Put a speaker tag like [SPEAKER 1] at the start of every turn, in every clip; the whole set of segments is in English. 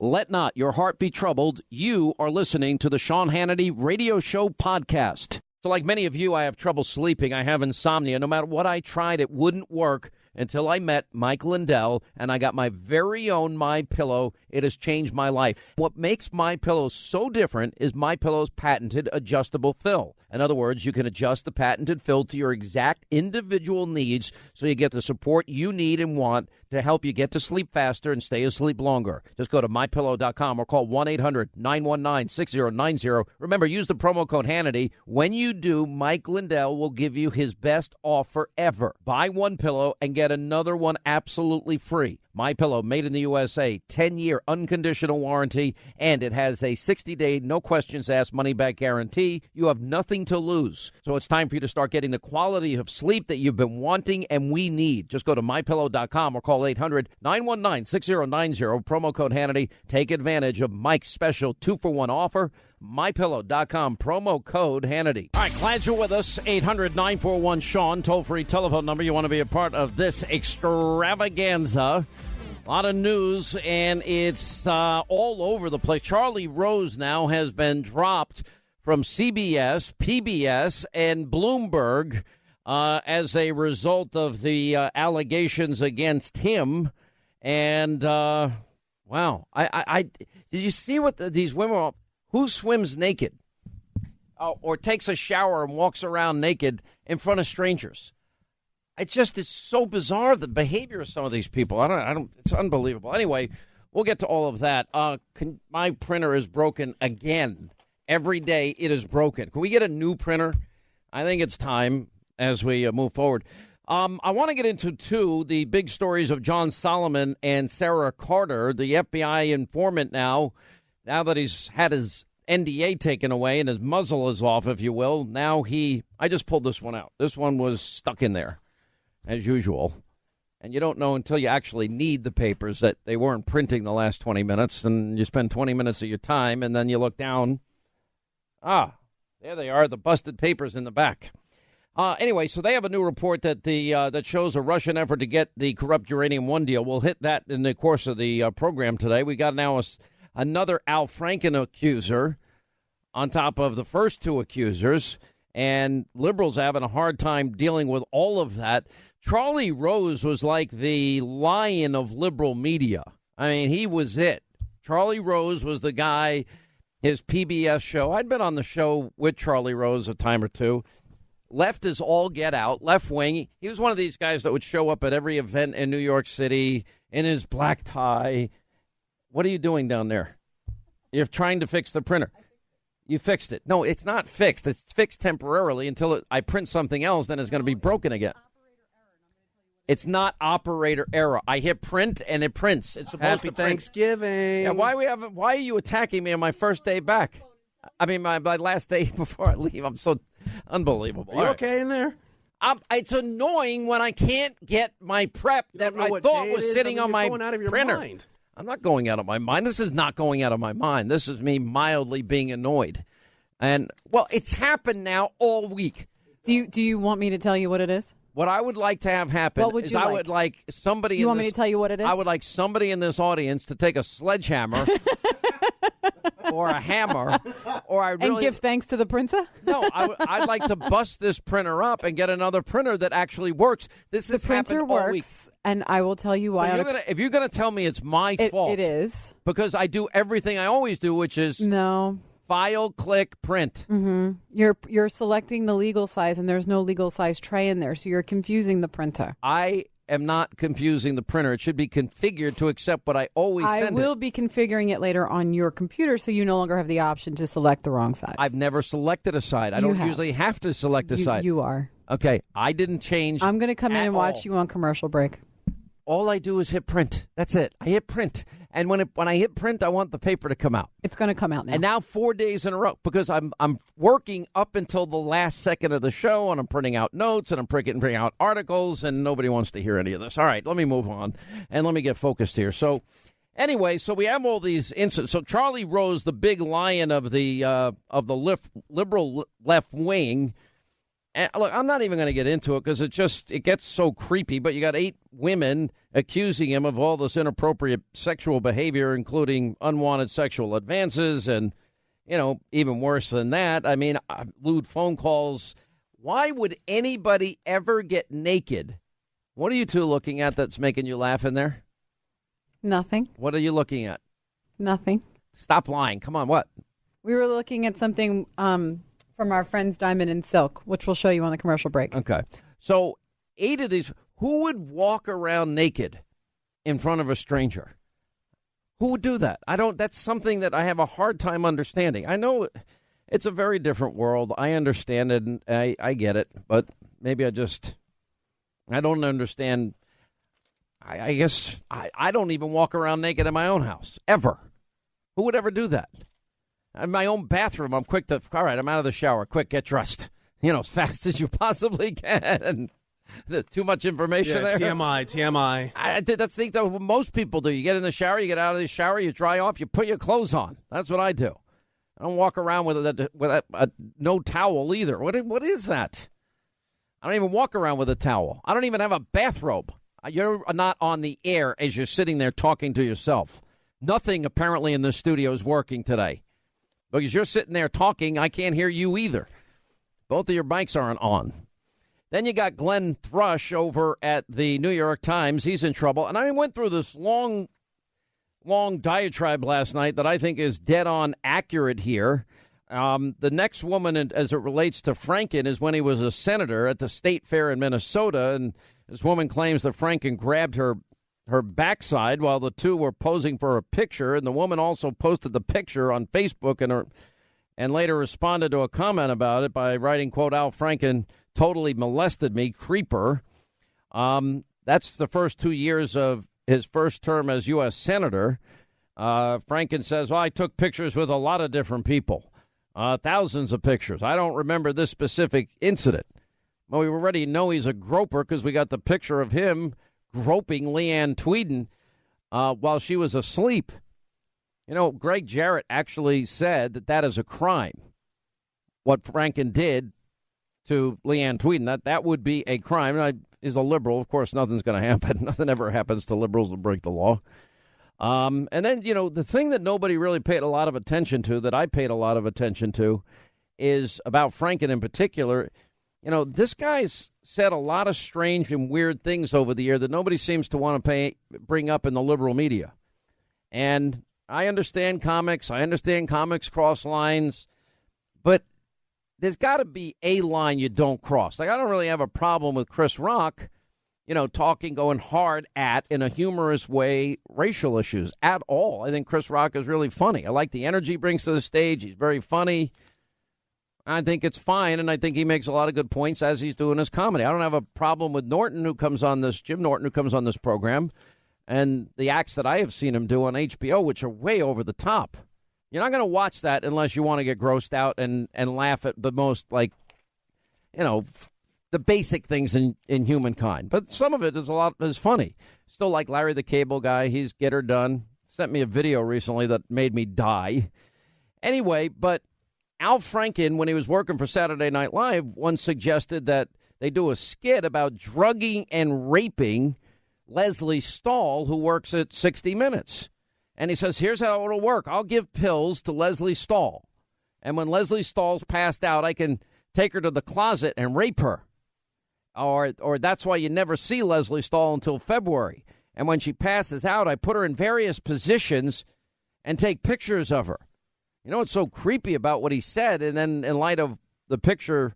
[SPEAKER 1] Let not your heart be troubled. You are listening to the Sean Hannity Radio Show podcast. So like many of you, I have trouble sleeping. I have insomnia. No matter what I tried, it wouldn't work until I met Mike Lindell, and I got my very own MyPillow. It has changed my life. What makes MyPillow so different is MyPillow's patented adjustable fill. In other words, you can adjust the patented fill to your exact individual needs so you get the support you need and want to help you get to sleep faster and stay asleep longer. Just go to MyPillow.com or call 1-800-919-6090. Remember, use the promo code Hannity. When you do, Mike Lindell will give you his best offer ever. Buy one pillow and get another one absolutely free. MyPillow, made in the USA, 10-year unconditional warranty, and it has a 60-day, no-questions-asked money-back guarantee. You have nothing to lose. So it's time for you to start getting the quality of sleep that you've been wanting and we need. Just go to MyPillow.com or call 800-919-6090, promo code Hannity. Take advantage of Mike's special 2-for-1 offer. MyPillow.com, promo code Hannity. All right, glad you're with us. 800-941-SEAN, toll-free telephone number. You want to be a part of this extravaganza. A lot of news, and it's all over the place. Charlie Rose now has been dropped from CBS, PBS, and Bloomberg as a result of the allegations against him. And, wow, I did you see what these women are? Who swims naked or takes a shower and walks around naked in front of strangers? It just is so bizarre, the behavior of some of these people. I don't. It's unbelievable. Anyway, we'll get to all of that. My printer is broken again. Every day it is broken. Can we get a new printer? I think it's time as we move forward. I want to get into, the big stories of John Solomon and Sarah Carter, the FBI informant now that he's had his NDA taken away and his muzzle is off, if you will. Now I just pulled this one out. This one was stuck in there, as usual. And you don't know until you actually need the papers that they weren't printing the last 20 minutes, and you spend 20 minutes of your time, and then you look down. There they are, the busted papers in the back. Anyway, so they have a new report that shows a Russian effort to get the corrupt Uranium One deal. We'll hit that in the course of the program today. We got now another Al Franken accuser on top of the first two accusers, and liberals having a hard time dealing with all of that. Charlie Rose was like the lion of liberal media. I mean, he was it. Charlie Rose was the guy, his PBS show. I'd been on the show with Charlie Rose a time or two. Left is all get out, left wing. He was one of these guys that would show up at every event in New York City in his black tie. What are you doing down there? You're trying to fix the printer. You fixed it. No, it's not fixed. It's fixed temporarily until I print something else, then it's going to be broken again. It's not operator error. I hit print and it prints. It's supposed to print.
[SPEAKER 2] Happy Thanksgiving.
[SPEAKER 1] Yeah, why are you attacking me on my first day back? I mean, my last day before I leave. I'm so unbelievable.
[SPEAKER 2] Are you okay in there?
[SPEAKER 1] It's annoying when I can't get my prep that I thought was sitting on my printer.
[SPEAKER 2] Mind.
[SPEAKER 1] I'm not going out of my mind. This is not going out of my mind. This is me mildly being annoyed. And, well, it's happened now all week.
[SPEAKER 3] Do you want me to tell you what it is?
[SPEAKER 1] What I would like to have happen is I would like somebody
[SPEAKER 3] You want me to tell you what it is?
[SPEAKER 1] I would like somebody in this audience to take a sledgehammer or a hammer,
[SPEAKER 3] and give thanks to the printer?
[SPEAKER 1] No, I'd like to bust this printer up and get another printer that actually works. This has happened all week.
[SPEAKER 3] And I will tell you why.
[SPEAKER 1] If you're going to tell me it's my fault.
[SPEAKER 3] It is.
[SPEAKER 1] Because I do everything I always do, which is file, click, print.
[SPEAKER 3] Mm-hmm. You're selecting the legal size, and there's no legal size tray in there, so you're confusing the printer.
[SPEAKER 1] I am not confusing the printer. It should be configured to accept what I always send
[SPEAKER 3] I will be configuring it later on your computer, so you no longer have the option to select the wrong size.
[SPEAKER 1] I've never selected a side. I don't usually have to select a side.
[SPEAKER 3] You are.
[SPEAKER 1] Okay, I didn't change.
[SPEAKER 3] I'm going to come in and watch you on commercial break.
[SPEAKER 1] All I do is hit print. That's it. I hit print. And when I hit print, I want the paper to come out.
[SPEAKER 3] It's going to come out now.
[SPEAKER 1] And now 4 days in a row, because I'm working up until the last second of the show, and I'm printing out notes, and I'm printing out articles, and nobody wants to hear any of this. All right, let me move on, and let me get focused here. So anyway, so we have all these incidents. So Charlie Rose, the big lion of the liberal left wing, And look, I'm not even going to get into it because it gets so creepy. But you got 8 women accusing him of all this inappropriate sexual behavior, including unwanted sexual advances and, even worse than that. I mean, lewd phone calls. Why would anybody ever get naked? What are you two looking at that's making you laugh in there?
[SPEAKER 3] Nothing.
[SPEAKER 1] What are you looking at?
[SPEAKER 3] Nothing.
[SPEAKER 1] Stop lying. Come on, what?
[SPEAKER 3] We were looking at something from our friends Diamond and Silk, which we'll show you on the commercial break.
[SPEAKER 1] Okay. So 8 of these, who would walk around naked in front of a stranger? Who would do that? That's something that I have a hard time understanding. I know it's a very different world. I understand it, and I get it, but maybe I don't understand. I guess I don't even walk around naked in my own house, ever. Who would ever do that? In my own bathroom, I'm quick to, all right, I'm out of the shower. Quick, get dressed. As fast as you possibly can. Too much information there?
[SPEAKER 2] TMI.
[SPEAKER 1] That's the thing that most people do. You get in the shower, you get out of the shower, you dry off, you put your clothes on. That's what I do. I don't walk around with no towel either. What is that? I don't even walk around with a towel. I don't even have a bathrobe. You're not on the air as you're sitting there talking to yourself. Nothing apparently in the studio is working today. Because you're sitting there talking, I can't hear you either. Both of your mics aren't on. Then you got Glenn Thrush over at the New York Times. He's in trouble. And I went through this long diatribe last night that I think is dead on accurate here. The next woman, as it relates to Franken, is when he was a senator at the state fair in Minnesota. And this woman claims that Franken grabbed her backside while the two were posing for a picture. And the woman also posted the picture on Facebook and later responded to a comment about it by writing, quote, Al Franken totally molested me, creeper. That's the first 2 years of his first term as U.S. Senator. Franken says, well, I took pictures with a lot of different people, thousands of pictures. I don't remember this specific incident. Well, we already know he's a groper because we got the picture of him groping Leanne Tweeden while she was asleep. Greg Jarrett actually said that is a crime. What Franken did to Leanne Tweeden, that would be a crime. He's a liberal. Of course, nothing's going to happen. Nothing ever happens to liberals who break the law. And then, the thing that nobody really paid a lot of attention to, that I paid a lot of attention to, is about Franken in particular. This guy's said a lot of strange and weird things over the year that nobody seems to want to bring up in the liberal media. And I understand comics. I understand comics cross lines. But there's got to be a line you don't cross. Like, I don't really have a problem with Chris Rock, going hard at, in a humorous way, racial issues at all. I think Chris Rock is really funny. I like the energy he brings to the stage. He's very funny. I think it's fine, and I think he makes a lot of good points as he's doing his comedy. I don't have a problem with Jim Norton, who comes on this program, and the acts that I have seen him do on HBO, which are way over the top. You're not going to watch that unless you want to get grossed out and laugh at the most, the basic things in humankind. But some of it is funny. Still like Larry the Cable Guy. He's get her done. Sent me a video recently that made me die. Anyway, but Al Franken, when he was working for Saturday Night Live, once suggested that they do a skit about drugging and raping Leslie Stahl, who works at 60 Minutes. And he says, here's how it'll work. I'll give pills to Leslie Stahl. And when Leslie Stahl's passed out, I can take her to the closet and rape her. Or that's why you never see Leslie Stahl until February. And when she passes out, I put her in various positions and take pictures of her. What's so creepy about what he said? And then in light of the picture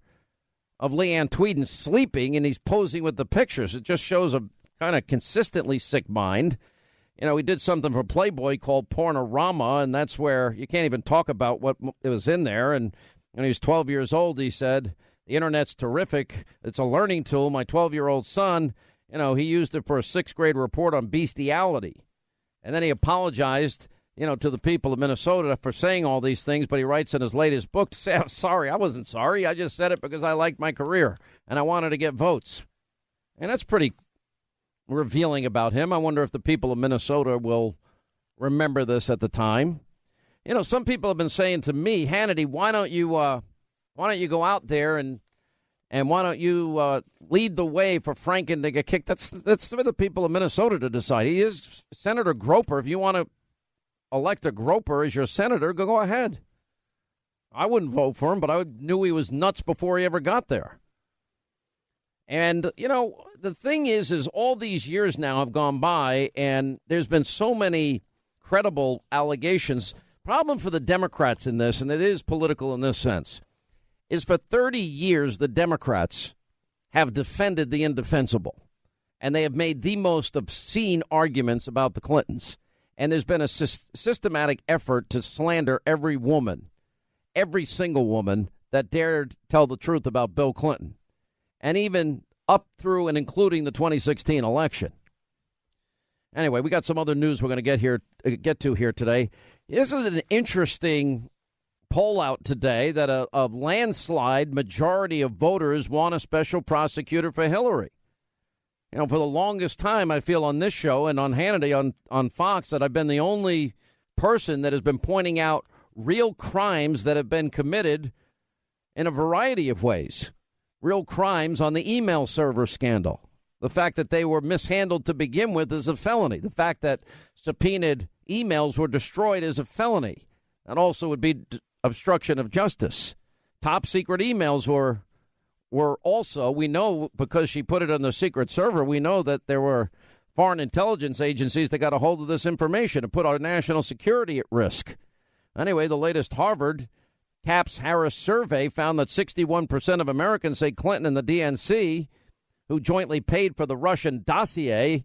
[SPEAKER 1] of Leanne Tweeden sleeping and he's posing with the pictures, it just shows a kind of consistently sick mind. He did something for Playboy called Pornorama, and that's where you can't even talk about what was in there. And when he was 12 years old, he said, the Internet's terrific. It's a learning tool. My 12-year-old son, he used it for a 6th grade report on bestiality. And then he apologized, to the people of Minnesota for saying all these things. But he writes in his latest book to say, I'm sorry. I wasn't sorry. I just said it because I liked my career and I wanted to get votes. And that's pretty revealing about him. I wonder if the people of Minnesota will remember this at the time. Some people have been saying to me, Hannity, why don't you go out there and And why don't you lead the way for Franken to get kicked? That's for the people of Minnesota to decide. He is Senator Groper. If you want to elect a Groper as your senator, go ahead. I wouldn't vote for him, but I knew he was nuts before he ever got there. And, you know, the thing is all these years now have gone by, and there's been so many credible allegations. Problem for the Democrats in this, and it is political in this sense, is for 30 years the Democrats have defended the indefensible, and they have made the most obscene arguments about the Clintons. And there's been a systematic effort to slander every woman, every single woman that dared tell the truth about Bill Clinton, and even up through and including the 2016 election. Anyway, we got some other news we're going to get to here today. This is an interesting poll out today that a landslide majority of voters want a special prosecutor for Hillary. You know, for the longest time, I feel on this show and on Hannity on Fox that I've been the only person that has been pointing out real crimes that have been committed in a variety of ways. Real crimes on the email server scandal. The fact that they were mishandled to begin with is a felony. The fact that subpoenaed emails were destroyed is a felony. That also would be obstruction of justice. Top secret emails were also, we know because she put it on the secret server, we know that there were foreign intelligence agencies that got a hold of this information and put our national security at risk. Anyway, the latest Harvard Capps-Harris survey found that 61% of Americans say Clinton and the DNC, who jointly paid for the Russian dossier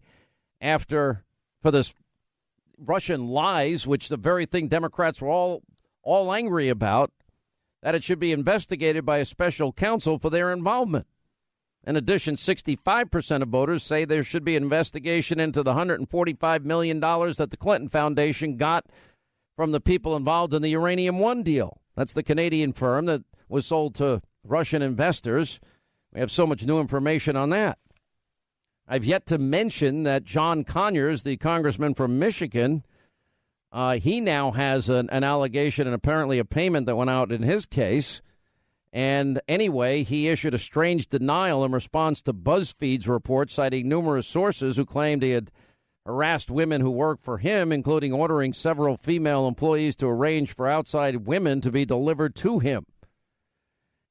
[SPEAKER 1] for this Russian lies, which the very thing Democrats were all angry about, that it should be investigated by a special counsel for their involvement. In addition, 65% of voters say there should be an investigation into the $145 million that the Clinton Foundation got from the people involved in the Uranium One deal. That's the Canadian firm that was sold to Russian investors. We have so much new information on that. I've yet to mention that John Conyers, the congressman from Michigan, he now has an allegation and apparently a payment that went out in his case. And anyway, he issued a strange denial in response to BuzzFeed's report, citing numerous sources who claimed he had harassed women who worked for him, including ordering several female employees to arrange for outside women to be delivered to him.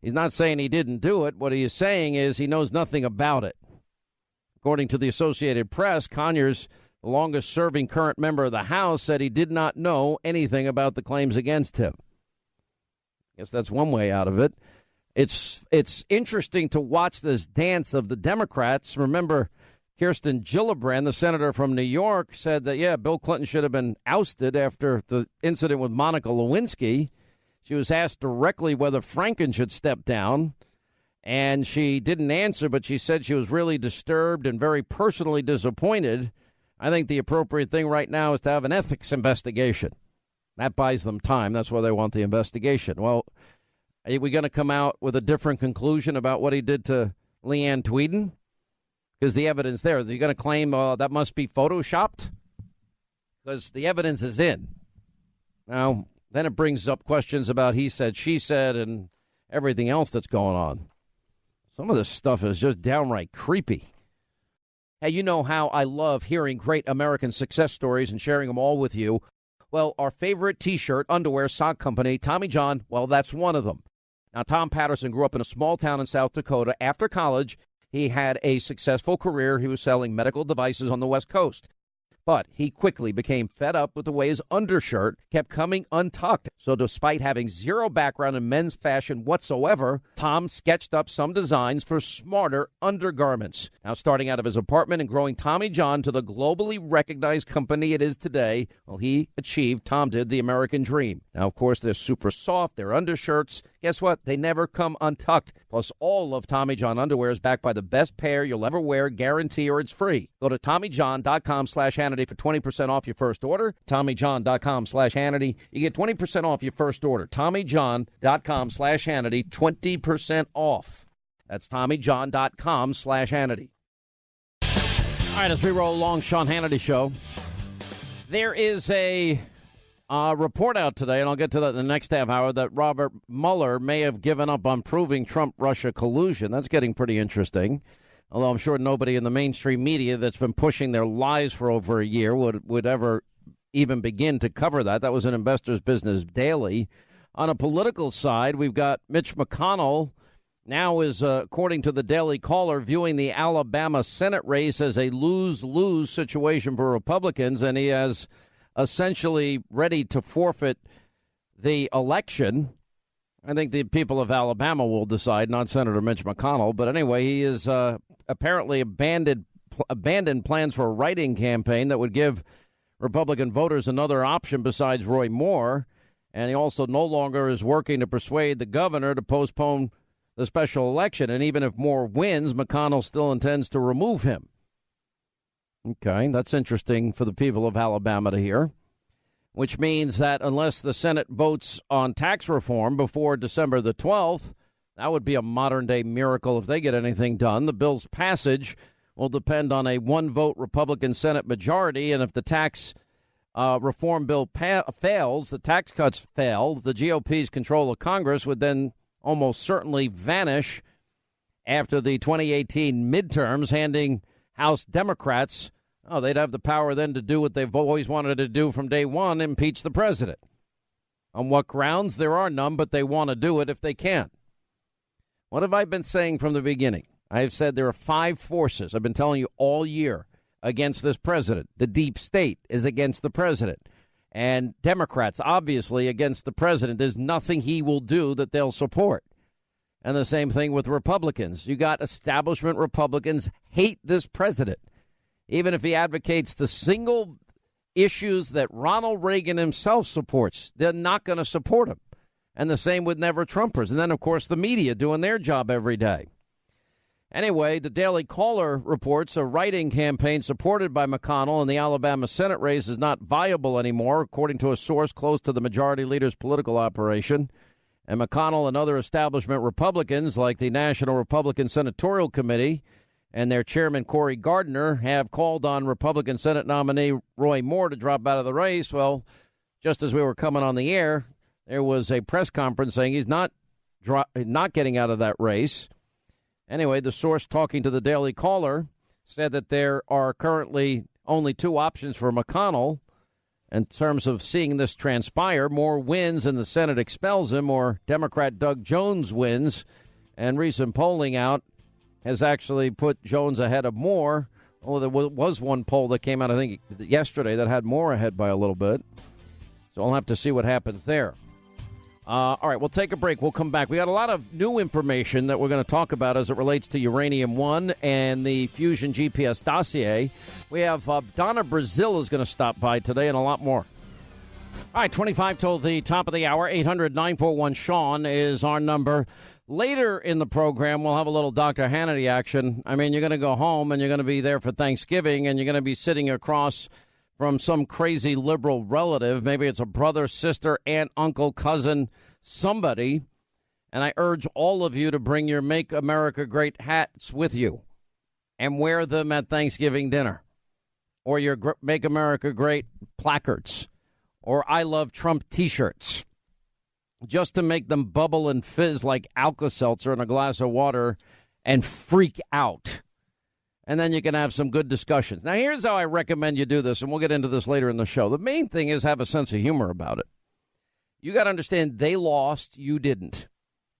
[SPEAKER 1] He's not saying he didn't do it. What he is saying is he knows nothing about it. According to the Associated Press, Conyers, the longest-serving current member of the House, said he did not know anything about the claims against him. I guess that's one way out of it. It's interesting to watch this dance of the Democrats. Remember, Kirsten Gillibrand, the senator from New York, said that, Bill Clinton should have been ousted after the incident with Monica Lewinsky. She was asked directly whether Franken should step down, and she didn't answer, but she said she was really disturbed and very personally disappointed. I think the appropriate thing right now is to have an ethics investigation. That buys them time. That's why they want the investigation. Well, are we going to come out with a different conclusion about what he did to Leanne Tweeden? Because the evidence there, are you going to claim that must be photoshopped? Because the evidence is in. Now, then it brings up questions about he said, she said, and everything else that's going on. Some of this stuff is just downright creepy. Hey, you know how I love hearing great American success stories and sharing them all with you. Well, our favorite T-shirt, underwear, sock company, Tommy John, well, that's one of them. Now, Tom Patterson grew up in a small town in South Dakota. After college, he had a successful career. He was selling medical devices on the West Coast. But he quickly became fed up with the way his undershirt kept coming untucked. So despite having zero background in men's fashion whatsoever, Tom sketched up some designs for smarter undergarments. Now, starting out of his apartment and growing Tommy John to the globally recognized company it is today, well, Tom did the American dream. Now, of course, they're super soft. They're undershirts. Guess what? They never come untucked. Plus, all of Tommy John underwear is backed by the best pair you'll ever wear, guarantee, or it's free. Go to TommyJohn.com/Hannity for 20% off your first order. TommyJohn.com/Hannity. You get 20% off your first order. TommyJohn.com/Hannity, 20% off. That's TommyJohn.com/Hannity. All right, as we roll along, Sean Hannity Show. There is a Report out today, and I'll get to that in the next half hour, that Robert Mueller may have given up on proving Trump-Russia collusion. That's getting pretty interesting, although I'm sure nobody in the mainstream media that's been pushing their lies for over a year would ever even begin to cover that. That was an Investor's Business Daily. On a political side, we've got Mitch McConnell now is, according to the Daily Caller, viewing the Alabama Senate race as a lose-lose situation for Republicans, and he has essentially ready to forfeit the election. I think the people of Alabama will decide, not Senator Mitch McConnell. But anyway, he is apparently abandoned plans for a write-in campaign that would give Republican voters another option besides Roy Moore. And he also no longer is working to persuade the governor to postpone the special election. And even if Moore wins, McConnell still intends to remove him. Okay, that's interesting for the people of Alabama to hear, which means that unless the Senate votes on tax reform before December the 12th, that would be a modern-day miracle if they get anything done. The bill's passage will depend on a one-vote Republican Senate majority, and if the tax reform bill fails, the tax cuts fail, the GOP's control of Congress would then almost certainly vanish after the 2018 midterms, handing House Democrats, they'd have the power then to do what they've always wanted to do from day one, impeach the president. On what grounds? There are none, but they want to do it if they can. What have I been saying from the beginning? I've said there are 5 forces, I've been telling you all year, against this president. The deep state is against the president. And Democrats, obviously, against the president. There's nothing he will do that they'll support. And the same thing with Republicans. You got establishment Republicans hate this president. Even if he advocates the single issues that Ronald Reagan himself supports, they're not going to support him. And the same with Never Trumpers. And then, of course, the media doing their job every day. Anyway, the Daily Caller reports a write-in campaign supported by McConnell in the Alabama Senate race is not viable anymore, according to a source close to the majority leader's political operation. And McConnell and other establishment Republicans, like the National Republican Senatorial Committee and their chairman, Cory Gardner, have called on Republican Senate nominee Roy Moore to drop out of the race. Well, just as we were coming on the air, there was a press conference saying he's not getting out of that race. Anyway, the source talking to the Daily Caller said that there are currently only 2 options for McConnell in terms of seeing this transpire. Moore wins and the Senate expels him, or Democrat Doug Jones wins. And recent polling out has actually put Jones ahead of Moore. Although there was one poll that came out, I think, yesterday that had Moore ahead by a little bit. So I'll have to see what happens there. All right, we'll take a break. We'll come back. We got a lot of new information that we're going to talk about as it relates to Uranium One and the Fusion GPS dossier. We have Donna Brazile is going to stop by today and a lot more. All right, 25 till the top of the hour. 800-941-SEAN is our number. Later in the program, we'll have a little Dr. Hannity action. I mean, you're going to go home and you're going to be there for Thanksgiving and you're going to be sitting across from some crazy liberal relative. Maybe it's a brother, sister, aunt, uncle, cousin, somebody. And I urge all of you to bring your Make America Great hats with you and wear them at Thanksgiving dinner, or your Make America Great placards, or I Love Trump T-shirts, just to make them bubble and fizz like Alka-Seltzer in a glass of water and freak out. And then you can have some good discussions. Now, here's how I recommend you do this, and we'll get into this later in the show. The main thing is have a sense of humor about it. You got to understand they lost, you didn't.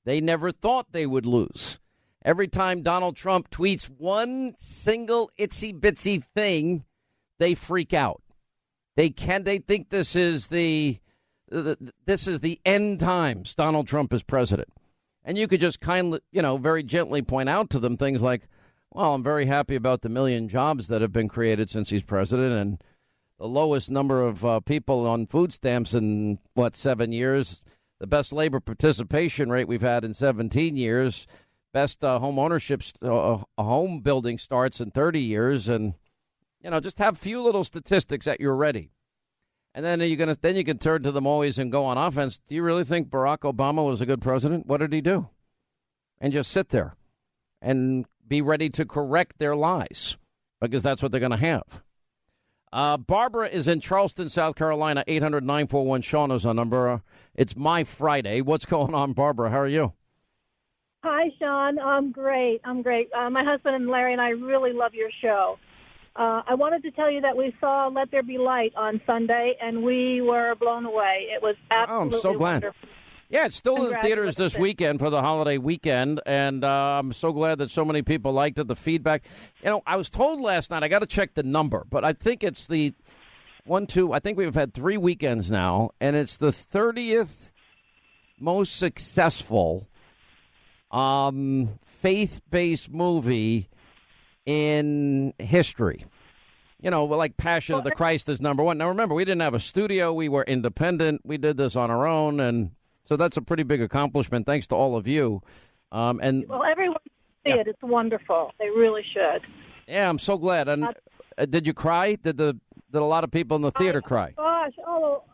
[SPEAKER 1] They never thought they would lose. Every time Donald Trump tweets one single itsy-bitsy thing, they freak out. They think this is the end times. Donald Trump is president. And you could just kindly, very gently point out to them things like, well, I'm very happy about the 1 million jobs that have been created since he's president, and the lowest number of people on food stamps in, 7 years, the best labor participation rate we've had in 17 years, best home ownership, home building starts in 30 years, and, just have a few little statistics at your ready. And then you can turn to them always and go on offense. Do you really think Barack Obama was a good president? What did he do? And just sit there and be ready to correct their lies, because that's what they're going to have. Barbara is in Charleston, South Carolina. 800-941-SEAN is our number. It's My Friday. What's going on, Barbara? How are you?
[SPEAKER 2] Hi, Sean. I'm great. My husband and Larry and I really love your show. I wanted to tell you that we saw Let There Be Light on Sunday, and we were blown away. It was absolutely
[SPEAKER 1] I'm so glad.
[SPEAKER 2] wonderful.
[SPEAKER 1] Yeah, it's still in theaters this weekend for the holiday weekend, and I'm so glad that so many people liked it, the feedback. You know, I was told last night, I got to check the number, but I think it's the I think we've had 3 weekends now, and it's the 30th most successful faith-based movie in history. You know, like Passion of the Christ is number 1. Now, remember, we didn't have a studio. We were independent. We did this on our own, and so that's a pretty big accomplishment, thanks to all of you. Well,
[SPEAKER 2] everyone should see it. It's wonderful. They really should.
[SPEAKER 1] Yeah, I'm so glad. And did you cry? Did a lot of people in the theater cry?
[SPEAKER 2] Gosh,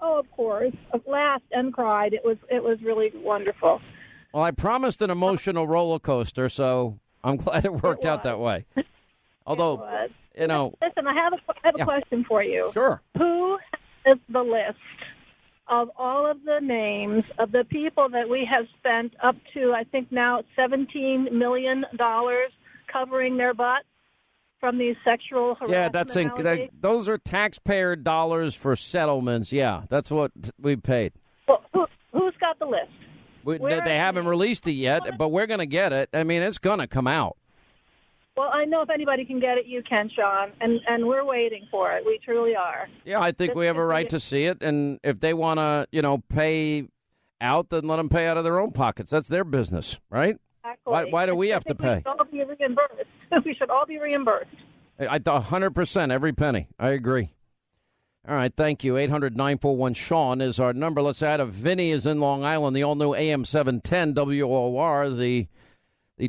[SPEAKER 2] of course. Laughed and cried. It was really wonderful.
[SPEAKER 1] Well, I promised an emotional roller coaster, so I'm glad it worked out that way. Although, you know,
[SPEAKER 2] listen, I have a question for you.
[SPEAKER 1] Sure.
[SPEAKER 2] Who has the list of all of the names of the people that we have spent up to, I think now, $17 million covering their butt from these sexual harassment allegations?
[SPEAKER 1] Those are taxpayer dollars for settlements. Yeah, that's what we paid.
[SPEAKER 2] Well, who's got the list?
[SPEAKER 1] They haven't released it yet, but we're going to get it. I mean, it's going to come out.
[SPEAKER 2] Well, I know if anybody can get it, you can, Sean, and we're waiting for it. We truly are.
[SPEAKER 1] Yeah, I think we have a right to see it, and if they want to, pay out, then let them pay out of their own pockets. That's their business, right?
[SPEAKER 2] Exactly.
[SPEAKER 1] Why do we have to pay?
[SPEAKER 2] We should all be reimbursed. We should all be reimbursed.
[SPEAKER 1] 100%, every penny. I agree. All right, thank you. 800-941-SEAN is our number. Let's add a Vinny is in Long Island, the all-new AM 710 WOR, the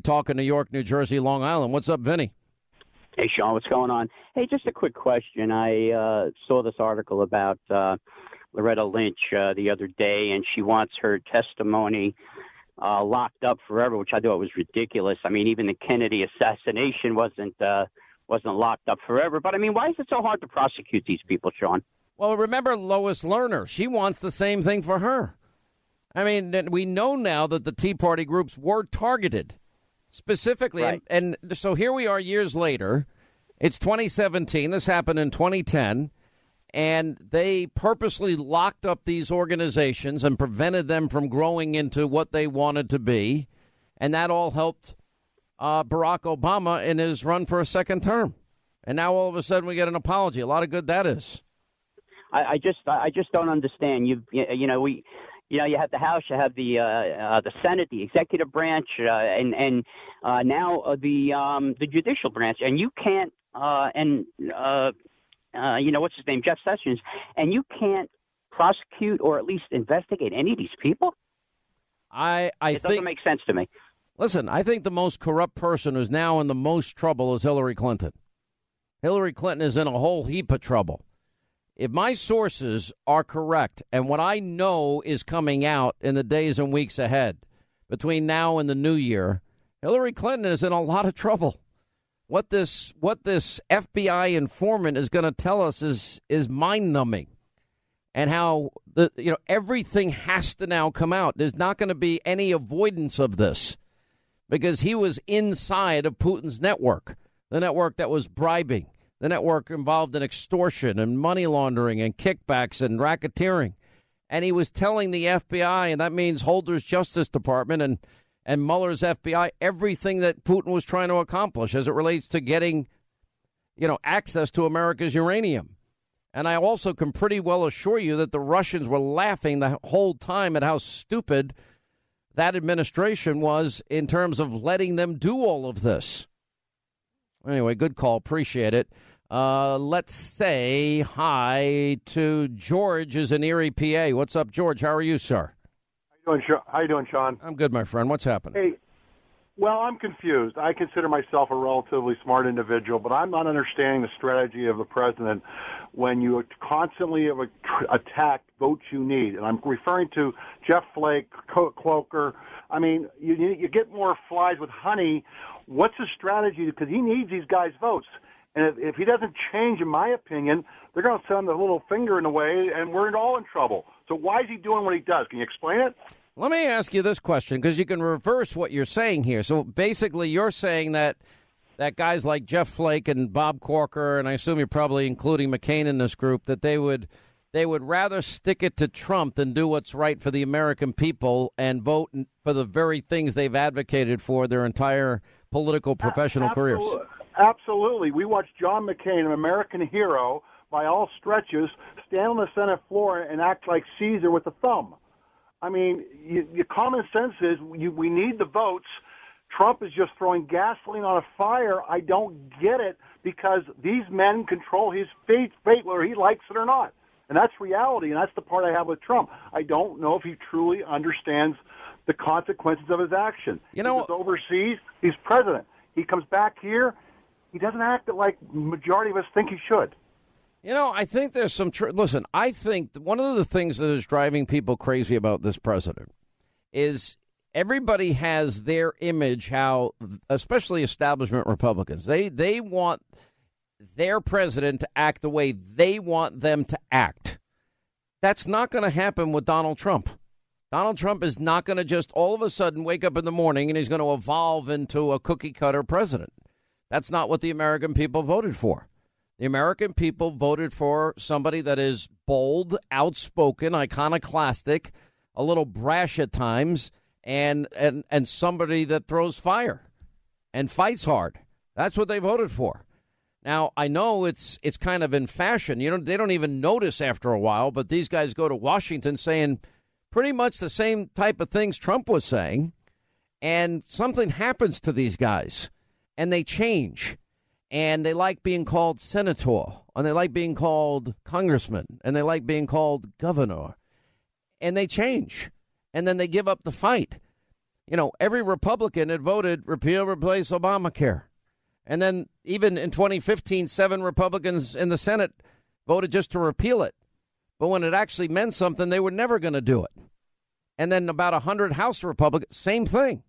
[SPEAKER 1] talk of New York, New Jersey, Long Island. What's up, Vinny?
[SPEAKER 4] Hey, Sean, what's going on? Hey, just a quick question. I saw this article about Loretta Lynch the other day, and she wants her testimony locked up forever, which I thought was ridiculous. I mean, even the Kennedy assassination wasn't locked up forever. But, I mean, why is it so hard to prosecute these people, Sean?
[SPEAKER 1] Well, remember Lois Lerner. She wants the same thing for her. I mean, we know now that the Tea Party groups were targeted specifically.
[SPEAKER 4] Right.
[SPEAKER 1] And so here we are years later. It's 2017. This happened in 2010. And they purposely locked up these organizations and prevented them from growing into what they wanted to be. And that all helped Barack Obama in his run for a second term. And now all of a sudden we get an apology. A lot of good that is.
[SPEAKER 4] I just don't understand. You have the House, you have the Senate, the executive branch, and now the judicial branch, and you can't what's his name, Jeff Sessions, and you can't prosecute or at least investigate any of these people.
[SPEAKER 1] It
[SPEAKER 4] doesn't make sense to me.
[SPEAKER 1] Listen, I think the most corrupt person who's now in the most trouble is Hillary Clinton. Hillary Clinton is in a whole heap of trouble. If my sources are correct, and what I know is coming out in the days and weeks ahead, between now and the new year, Hillary Clinton is in a lot of trouble. What this FBI informant is going to tell us is mind-numbing, and how everything has to now come out. There's not going to be any avoidance of this, because he was inside of Putin's network, the network that was bribing, the network involved in extortion and money laundering and kickbacks and racketeering. And he was telling the FBI, and that means Holder's Justice Department and Mueller's FBI, everything that Putin was trying to accomplish as it relates to getting, access to America's uranium. And I also can pretty well assure you that the Russians were laughing the whole time at how stupid that administration was in terms of letting them do all of this. Anyway, good call. Appreciate it. Let's say hi to George who's in Erie, PA. What's up, George? How are you, sir?
[SPEAKER 5] How you doing, Sean?
[SPEAKER 1] I'm good, my friend. What's happening?
[SPEAKER 5] Hey, well, I'm confused. I consider myself a relatively smart individual, but I'm not understanding the strategy of the president when you constantly attack votes you need. And I'm referring to Jeff Flake, Cloaker. I mean, you get more flies with honey. What's the strategy? Because he needs these guys' votes. And if he doesn't change, in my opinion, they're going to send the little finger in the way, and we're all in trouble. So why is he doing what he does? Can you explain it?
[SPEAKER 1] Let me ask you this question, because you can reverse what you're saying here. So basically you're saying that guys like Jeff Flake and Bob Corker, and I assume you're probably including McCain in this group, that they would rather stick it to Trump than do what's right for the American people and vote for the very things they've advocated for their entire political professional careers.
[SPEAKER 5] Absolutely. We watched John McCain, an American hero, by all stretches, stand on the Senate floor and act like Caesar with a thumb. I mean, your common sense is we need the votes. Trump is just throwing gasoline on a fire. I don't get it, because these men control his fate, whether he likes it or not. And that's reality, and that's the part I have with Trump. I don't know if he truly understands the consequences of his action.
[SPEAKER 1] You know,
[SPEAKER 5] he goes overseas, he's president. He comes back here, he doesn't act like majority of us think he should.
[SPEAKER 1] You know, I think there's some listen, I think one of the things that is driving people crazy about this president is everybody has their image, how, especially establishment Republicans, they want their president to act the way they want them to act. That's not going to happen with Donald Trump. Donald Trump is not going to just all of a sudden wake up in the morning and he's going to evolve into a cookie-cutter president. That's not what the American people voted for. The American people voted for somebody that is bold, outspoken, iconoclastic, a little brash at times, and somebody that throws fire and fights hard. That's what they voted for. Now, I know it's kind of in fashion. They don't even notice after a while, but these guys go to Washington saying pretty much the same type of things Trump was saying, and something happens to these guys, and they change. And they like being called senator, and they like being called congressman, and they like being called governor. And they change. And then they give up the fight. You know, every Republican had voted repeal, replace Obamacare. And then even in 2015, 7 Republicans in the Senate voted just to repeal it. But when it actually meant something, they were never going to do it. And then about 100 House Republicans, same thing.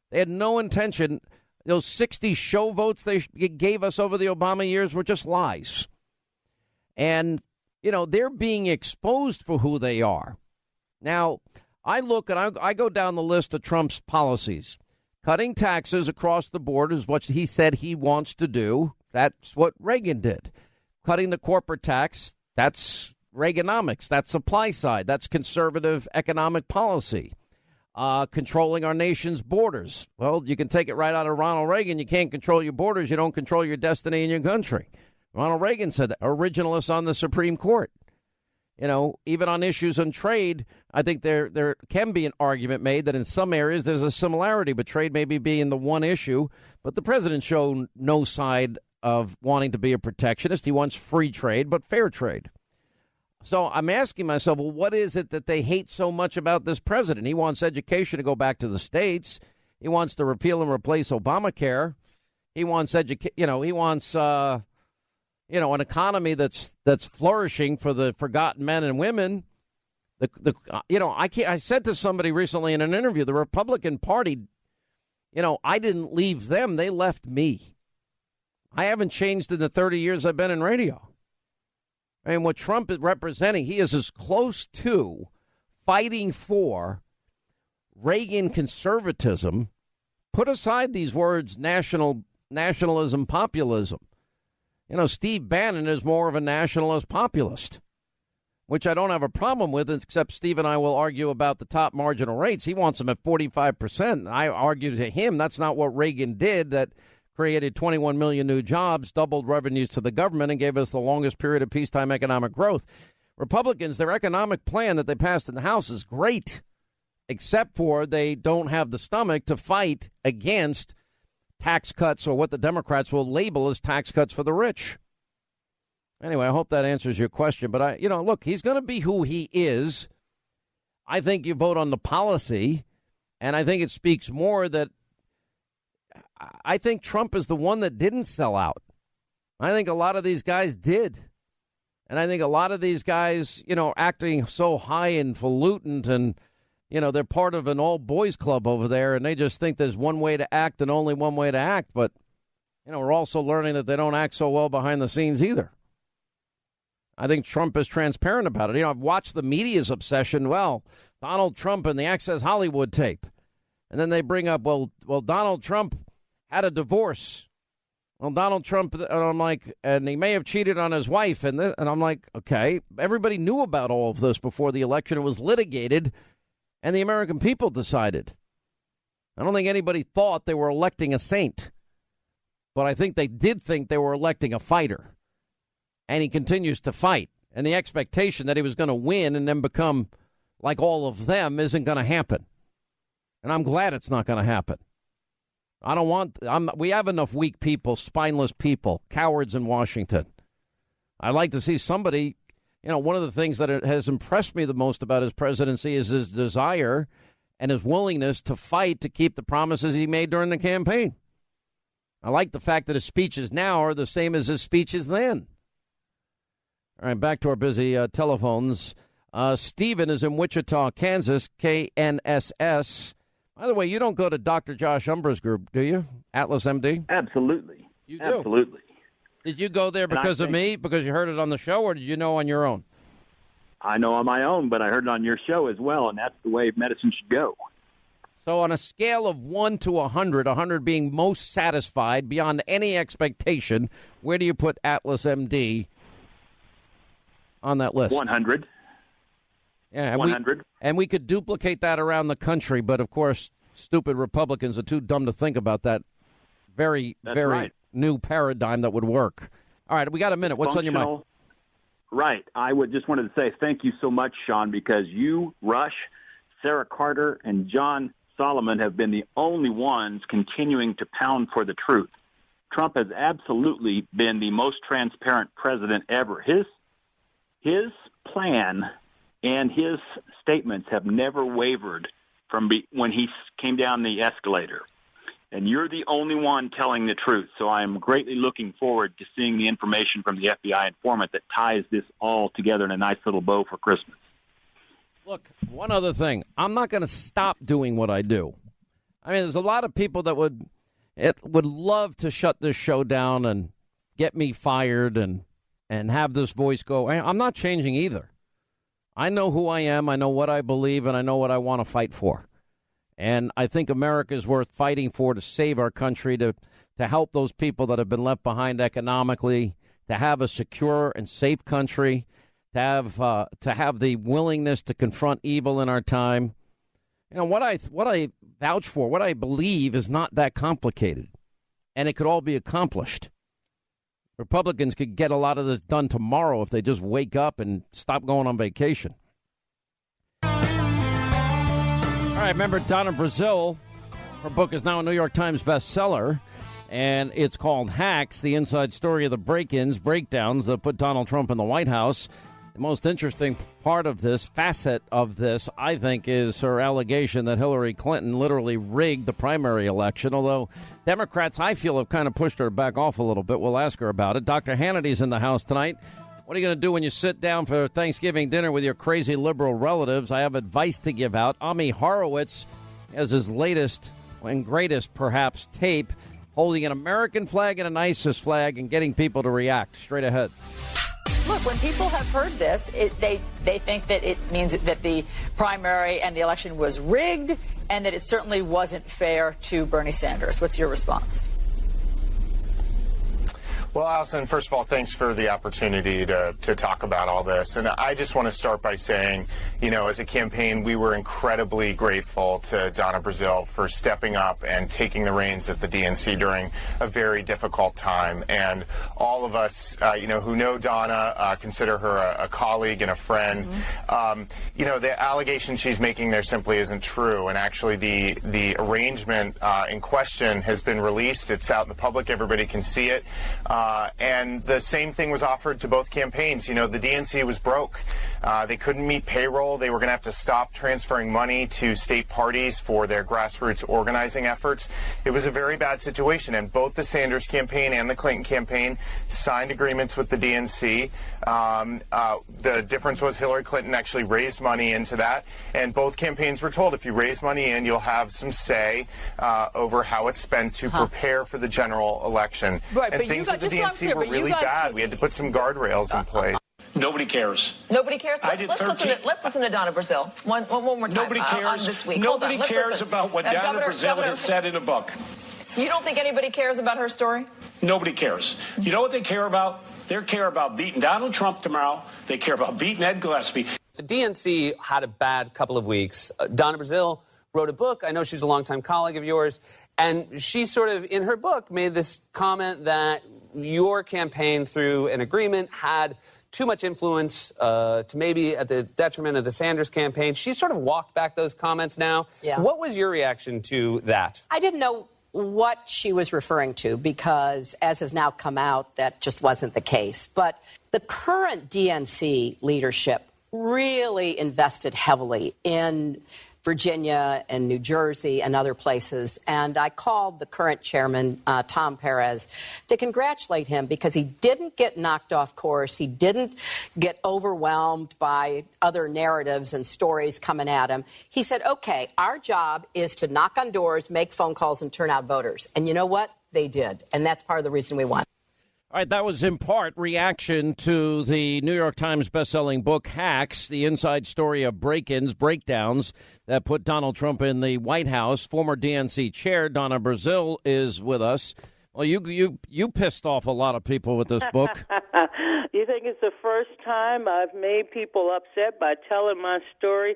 [SPEAKER 1] They had no intention. Those 60 show votes they gave us over the Obama years were just lies. And, you know, they're being exposed for who they are. Now, I look and I go down the list of Trump's policies. Cutting taxes across the board is what he said he wants to do. That's what Reagan did. Cutting the corporate tax, that's Reaganomics. That's supply side. That's conservative economic policy. Controlling our nation's borders. Well, you can take it right out of Ronald Reagan. You can't control your borders. You don't control your destiny in your country. Ronald Reagan said that. Originalists on the Supreme Court. You know, even on issues on trade, I think there can be an argument made that in some areas there's a similarity, but trade may be being the one issue. But the president showed no side of wanting to be a protectionist. He wants free trade, but fair trade. So I'm asking myself, well, what is it that they hate so much about this president? He wants education to go back to the states. He wants to repeal and replace Obamacare. He wants an economy that's flourishing for the forgotten men and women. I said to somebody recently in an interview, the Republican Party, I didn't leave them. They left me. I haven't changed in the 30 years I've been in radio. I mean, what Trump is representing, he is as close to fighting for Reagan conservatism. Put aside these words, nationalism, populism. Steve Bannon is more of a nationalist populist, which I don't have a problem with, except Steve and I will argue about the top marginal rates. He wants them at 45%. I argue to him that's not what Reagan did, that created 21 million new jobs, doubled revenues to the government, and gave us the longest period of peacetime economic growth. Republicans, their economic plan that they passed in the House is great, except for they don't have the stomach to fight against tax cuts, or what the Democrats will label as tax cuts for the rich. Anyway, I hope that answers your question. But, look, he's going to be who he is. I think you vote on the policy, and I think it speaks more that I think Trump is the one that didn't sell out. I think a lot of these guys did. And I think a lot of these guys, acting so high and falutin, and, they're part of an all-boys club over there, and they just think there's one way to act and only one way to act. But, We're also learning that they don't act so well behind the scenes either. I think Trump is transparent about it. I've watched the media's obsession. Well, Donald Trump and the Access Hollywood tape. And then they bring up, well, Donald Trump had a divorce. Well, Donald Trump, and I'm like, and he may have cheated on his wife. And I'm like, okay, everybody knew about all of this before the election. It was litigated, and the American people decided. I don't think anybody thought they were electing a saint. But I think they did think they were electing a fighter. And he continues to fight. And the expectation that he was going to win and then become like all of them isn't going to happen. And I'm glad it's not going to happen. We have enough weak people, spineless people, cowards in Washington. I'd like to see somebody, one of the things that has impressed me the most about his presidency is his desire and his willingness to fight to keep the promises he made during the campaign. I like the fact that his speeches now are the same as his speeches then. All right, back to our busy telephones. Stephen is in Wichita, Kansas, KNSS. By the way, you don't go to Dr. Josh Umbra's group, do you? Atlas MD?
[SPEAKER 6] Absolutely.
[SPEAKER 1] You do?
[SPEAKER 6] Absolutely.
[SPEAKER 1] Did you go there because of me, because you heard it on the show, or did you know on your own?
[SPEAKER 6] I know on my own, but I heard it on your show as well, and that's the way medicine should go.
[SPEAKER 1] So on a scale of 1 to 100, 100 being most satisfied beyond any expectation, where do you put Atlas MD on that list?
[SPEAKER 6] 100.
[SPEAKER 1] Yeah,
[SPEAKER 6] 100.
[SPEAKER 1] And we could duplicate that around the country, but of course, stupid Republicans are too dumb to think about that very new paradigm that would work. All right, we got a minute. What's on your mind?
[SPEAKER 6] Right. I just wanted to say thank you so much, Sean, because you, Rush, Sarah Carter, and John Solomon have been the only ones continuing to pound for the truth. Trump has absolutely been the most transparent president ever. His plan and his statements have never wavered from when he came down the escalator. And you're the only one telling the truth. So I'm greatly looking forward to seeing the information from the FBI informant that ties this all together in a nice little bow for Christmas.
[SPEAKER 1] Look, one other thing. I'm not going to stop doing what I do. I mean, there's a lot of people that would love to shut this show down and get me fired and have this voice go. I'm not changing either. I know who I am. I know what I believe, and I know what I want to fight for. And I think America is worth fighting for to save our country, to help those people that have been left behind economically, to have a secure and safe country, to have the willingness to confront evil in our time. What I vouch for, what I believe is not that complicated, and it could all be accomplished. Republicans could get a lot of this done tomorrow if they just wake up and stop going on vacation. All right, remember Donna Brazile, her book is now a New York Times bestseller, and it's called Hacks, the inside story of the break-ins, breakdowns that put Donald Trump in the White House. The most interesting part of this, facet of this, I think, is her allegation that Hillary Clinton literally rigged the primary election, although Democrats, I feel, have kind of pushed her back off a little bit. We'll ask her about it. Dr. Hannity's in the house tonight. What are you going to do when you sit down for Thanksgiving dinner with your crazy liberal relatives? I have advice to give out. Ami Horowitz has his latest and greatest, perhaps, tape holding an American flag and an ISIS flag and getting people to react. Straight ahead.
[SPEAKER 7] Look, when people have heard this, they think that it means that the primary and the election was rigged and that it certainly wasn't fair to Bernie Sanders. What's your response?
[SPEAKER 8] Well, Allison, first of all, thanks for the opportunity to talk about all this. And I just want to start by saying, as a campaign, we were incredibly grateful to Donna Brazile for stepping up and taking the reins at the DNC during a very difficult time. And all of us, who know Donna, consider her a colleague and a friend. Mm-hmm. The allegation she's making there simply isn't true. And actually, the arrangement in question has been released. It's out in the public. Everybody can see it. And the same thing was offered to both campaigns. The DNC was broke. They couldn't meet payroll. They were going to have to stop transferring money to state parties for their grassroots organizing efforts. It was a very bad situation, and both the Sanders campaign and the Clinton campaign signed agreements with the DNC. The difference was Hillary Clinton actually raised money into that, and both campaigns were told if you raise money in, you'll have some say over how it's spent to prepare for the general election.
[SPEAKER 7] Right,
[SPEAKER 8] and things at the DNC were really bad. We had to put some guardrails in place.
[SPEAKER 9] Nobody cares.
[SPEAKER 7] Nobody cares?
[SPEAKER 9] Let's
[SPEAKER 7] listen to Donna Brazile. One more time.
[SPEAKER 9] Nobody cares.
[SPEAKER 7] On this week.
[SPEAKER 9] Nobody cares about what Donna Brazile has said in a book.
[SPEAKER 7] You don't think anybody cares about her story?
[SPEAKER 9] Nobody cares. You know what they care about? They care about beating Donald Trump tomorrow. They care about beating Ed Gillespie.
[SPEAKER 10] The DNC had a bad couple of weeks. Donna Brazile wrote a book. I know she's a longtime colleague of yours. And she sort of, in her book, made this comment that your campaign, through an agreement, had too much influence to maybe at the detriment of the Sanders campaign. She sort of walked back those comments now.
[SPEAKER 11] Yeah.
[SPEAKER 10] What was your reaction to that?
[SPEAKER 11] I didn't know what she was referring to because, as has now come out, that just wasn't the case. But the current DNC leadership really invested heavily in Virginia and New Jersey and other places. And I called the current chairman, Tom Perez, to congratulate him because he didn't get knocked off course. He didn't get overwhelmed by other narratives and stories coming at him. He said, okay, our job is to knock on doors, make phone calls, and turn out voters. And you know what? They did. And that's part of the reason we won.
[SPEAKER 1] All right, that was in part reaction to the New York Times bestselling book Hacks, the inside story of break-ins, breakdowns that put Donald Trump in the White House. Former DNC chair Donna Brazile is with us. Well, you pissed off a lot of people with this book.
[SPEAKER 12] You think it's the first time I've made people upset by telling my story?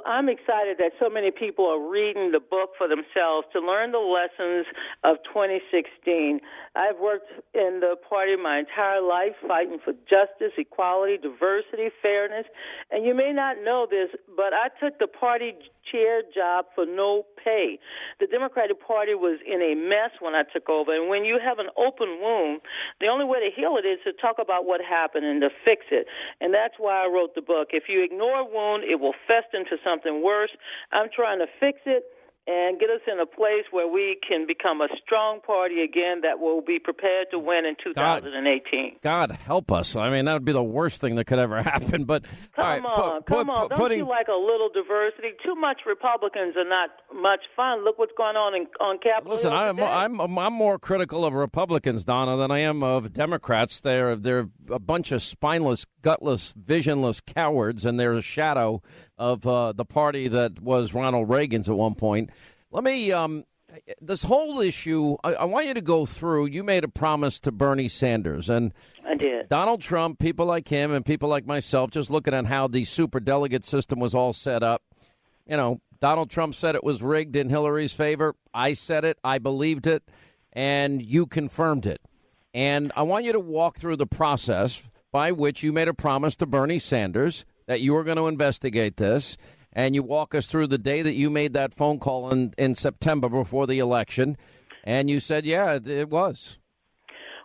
[SPEAKER 12] I'm excited that so many people are reading the book for themselves to learn the lessons of 2016. I've worked in the party my entire life fighting for justice, equality, diversity, fairness. And you may not know this, but I took the party chair job for no pay. The Democratic Party was in a mess when I took over. And when you have an open wound, the only way to heal it is to talk about what happened and to fix it. And that's why I wrote the book. If you ignore a wound, it will fester into something worse. I'm trying to fix it and get us in a place where we can become a strong party again that will be prepared to win in 2018.
[SPEAKER 1] God help us. I mean, that would be the worst thing that could ever happen. But
[SPEAKER 12] come on. Don't you like a little diversity? Too much Republicans are not much fun. Look what's going on Capitol
[SPEAKER 1] Listen,
[SPEAKER 12] Hill
[SPEAKER 1] I'm more critical of Republicans, Donna, than I am of Democrats. They're a bunch of spineless, gutless, visionless cowards, and they're a shadow of the party that was Ronald Reagan's at one point. Let me, this whole issue, I want you to go through. You made a promise to Bernie Sanders. And
[SPEAKER 12] I did.
[SPEAKER 1] Donald Trump, people like him and people like myself, just looking at how the superdelegate system was all set up. Donald Trump said it was rigged in Hillary's favor. I said it. I believed it. And you confirmed it. And I want you to walk through the process by which you made a promise to Bernie Sanders that you were going to investigate this. And you walk us through the day that you made that phone call in September before the election. And you said, yeah, it was.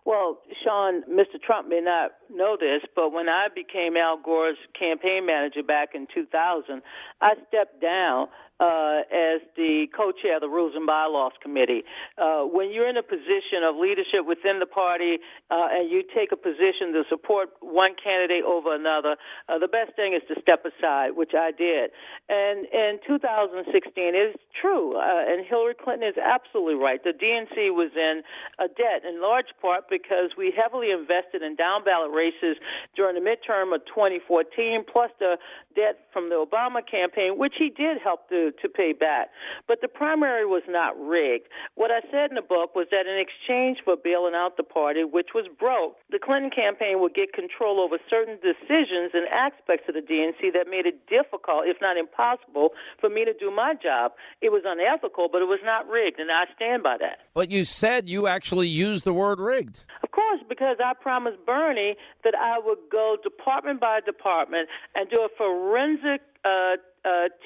[SPEAKER 12] Well, Sean, Mr. Trump may not know this, but when I became Al Gore's campaign manager back in 2000, I stepped down as the co-chair of the Rules and Bylaws Committee. When you're in a position of leadership within the party and you take a position to support one candidate over another, the best thing is to step aside, which I did. And in 2016, it's true, and Hillary Clinton is absolutely right. The DNC was in a debt in large part because we heavily invested in down-ballot races during the midterm of 2014, plus the debt from the Obama campaign, which he did help to pay back. But the primary was not rigged. What I said in the book was that in exchange for bailing out the party, which was broke, the Clinton campaign would get control over certain decisions and aspects of the DNC that made it difficult, if not impossible, for me to do my job. It was unethical, but it was not rigged, and I stand by that.
[SPEAKER 1] But you said you actually used the word rigged.
[SPEAKER 12] Of course, because I promised Bernie that I would go department by department and do a forensic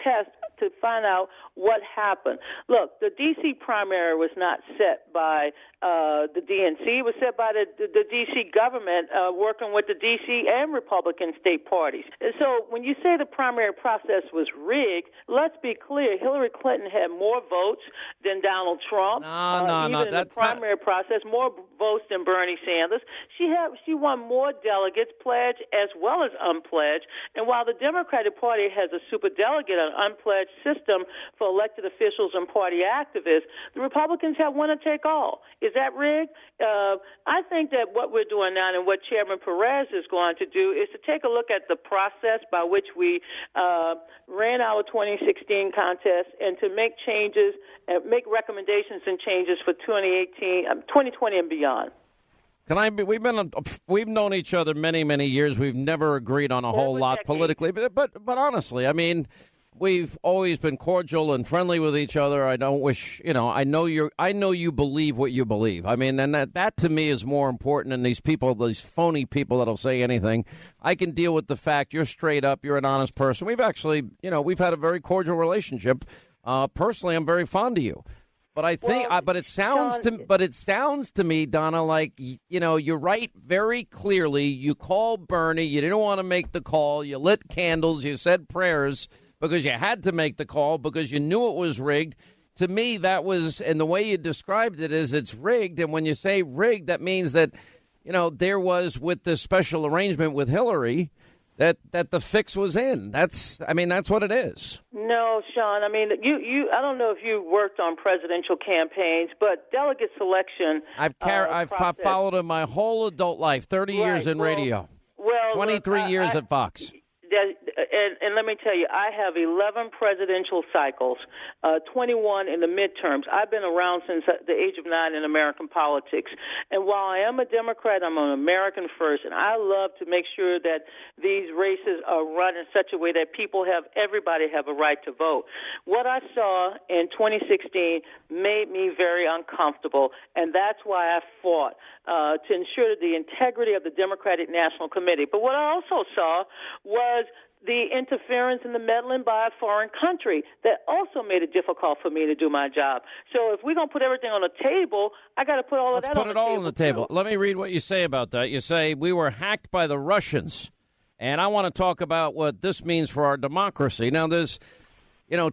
[SPEAKER 12] test to find out what happened. Look, the D.C. primary was not set by the DNC. It was set by the D.C. government working with the D.C. and Republican state parties. And so when you say the primary process was rigged, let's be clear. Hillary Clinton had more votes than Donald Trump.
[SPEAKER 1] No.
[SPEAKER 12] In the primary process, more votes than Bernie Sanders. She won more delegates, pledged as well as unpledged. And while the Democratic Party has a superdelegate, an unpledged system for elected officials and party activists, the Republicans have winner take all. Is that rigged? I think that what we're doing now and what Chairman Perez is going to do is to take a look at the process by which we ran our 2016 contest and to make changes, make recommendations and changes for 2020 and beyond.
[SPEAKER 1] We've known each other many years. We've never agreed on a whole lot politically, but honestly, I mean, we've always been cordial and friendly with each other. I don't wish, I know you believe what you believe. I mean, and that to me is more important than these phony people that'll say anything. I can deal with the fact you're straight up, you're an honest person. We've actually, we've had a very cordial relationship. Personally, I'm very fond of you. But I think, but it sounds to me, Donna, like you're right. Very clearly, you called Bernie. You didn't want to make the call. You lit candles. You said prayers because you had to make the call because you knew it was rigged. To me, that was, and the way you described it is it's rigged. And when you say rigged, that means that there was with this special arrangement with Hillary that the fix was in. That's what it is.
[SPEAKER 12] No, Sean. I mean, I don't know if you worked on presidential campaigns, but delegate selection.
[SPEAKER 1] I've followed him my whole adult life, 30 years in radio. 23 years at Fox.
[SPEAKER 12] And let me tell you, I have 11 presidential cycles, 21 in the midterms. I've been around since the age of 9 in American politics. And while I am a Democrat, I'm an American first, and I love to make sure that these races are run in such a way that everybody have a right to vote. What I saw in 2016 made me very uncomfortable, and that's why I fought to ensure the integrity of the Democratic National Committee. But what I also saw was the interference and the meddling by a foreign country that also made it difficult for me to do my job. So if we're going to put everything on the table, I got to put all of that on the table.
[SPEAKER 1] Let's put it all on the table. Let me read what you say about that. You say, we were hacked by the Russians, and I want to talk about what this means for our democracy. Now, there's,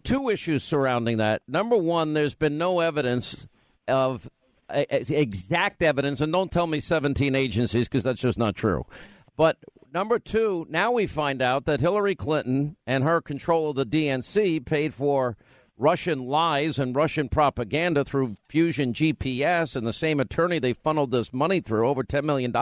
[SPEAKER 1] two issues surrounding that. Number one, there's been no evidence of exact evidence, and don't tell me 17 agencies because that's just not true. But number two, now we find out that Hillary Clinton and her control of the DNC paid for Russian lies and Russian propaganda through Fusion GPS, and the same attorney they funneled this money through, over $10 million.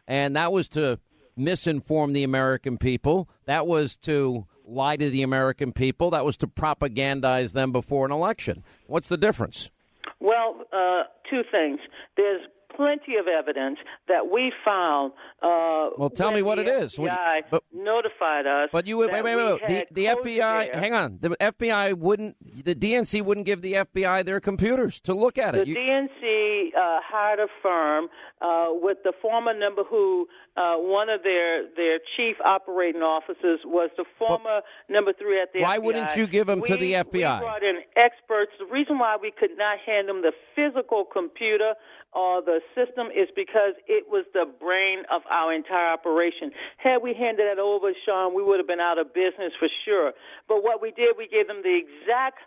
[SPEAKER 1] And that was to misinform the American people. That was to lie to the American people. That was to propagandize them before an election. What's the difference?
[SPEAKER 12] Well, two things. There's plenty of evidence that we found.
[SPEAKER 1] Well, tell me what it is.
[SPEAKER 12] The FBI notified us.
[SPEAKER 1] But you wait. The FBI. Hang on. The FBI wouldn't. The DNC wouldn't give the FBI their computers to look at it.
[SPEAKER 12] The DNC hired a firm with the former number who one of their chief operating officers was the former number 3 at the FBI.
[SPEAKER 1] Why wouldn't you give them to the FBI?
[SPEAKER 12] We brought in experts. The reason why we could not hand them the physical computer or the system is because it was the brain of our entire operation. Had we handed that over, Sean, we would have been out of business for sure. But what we did, we gave them the exact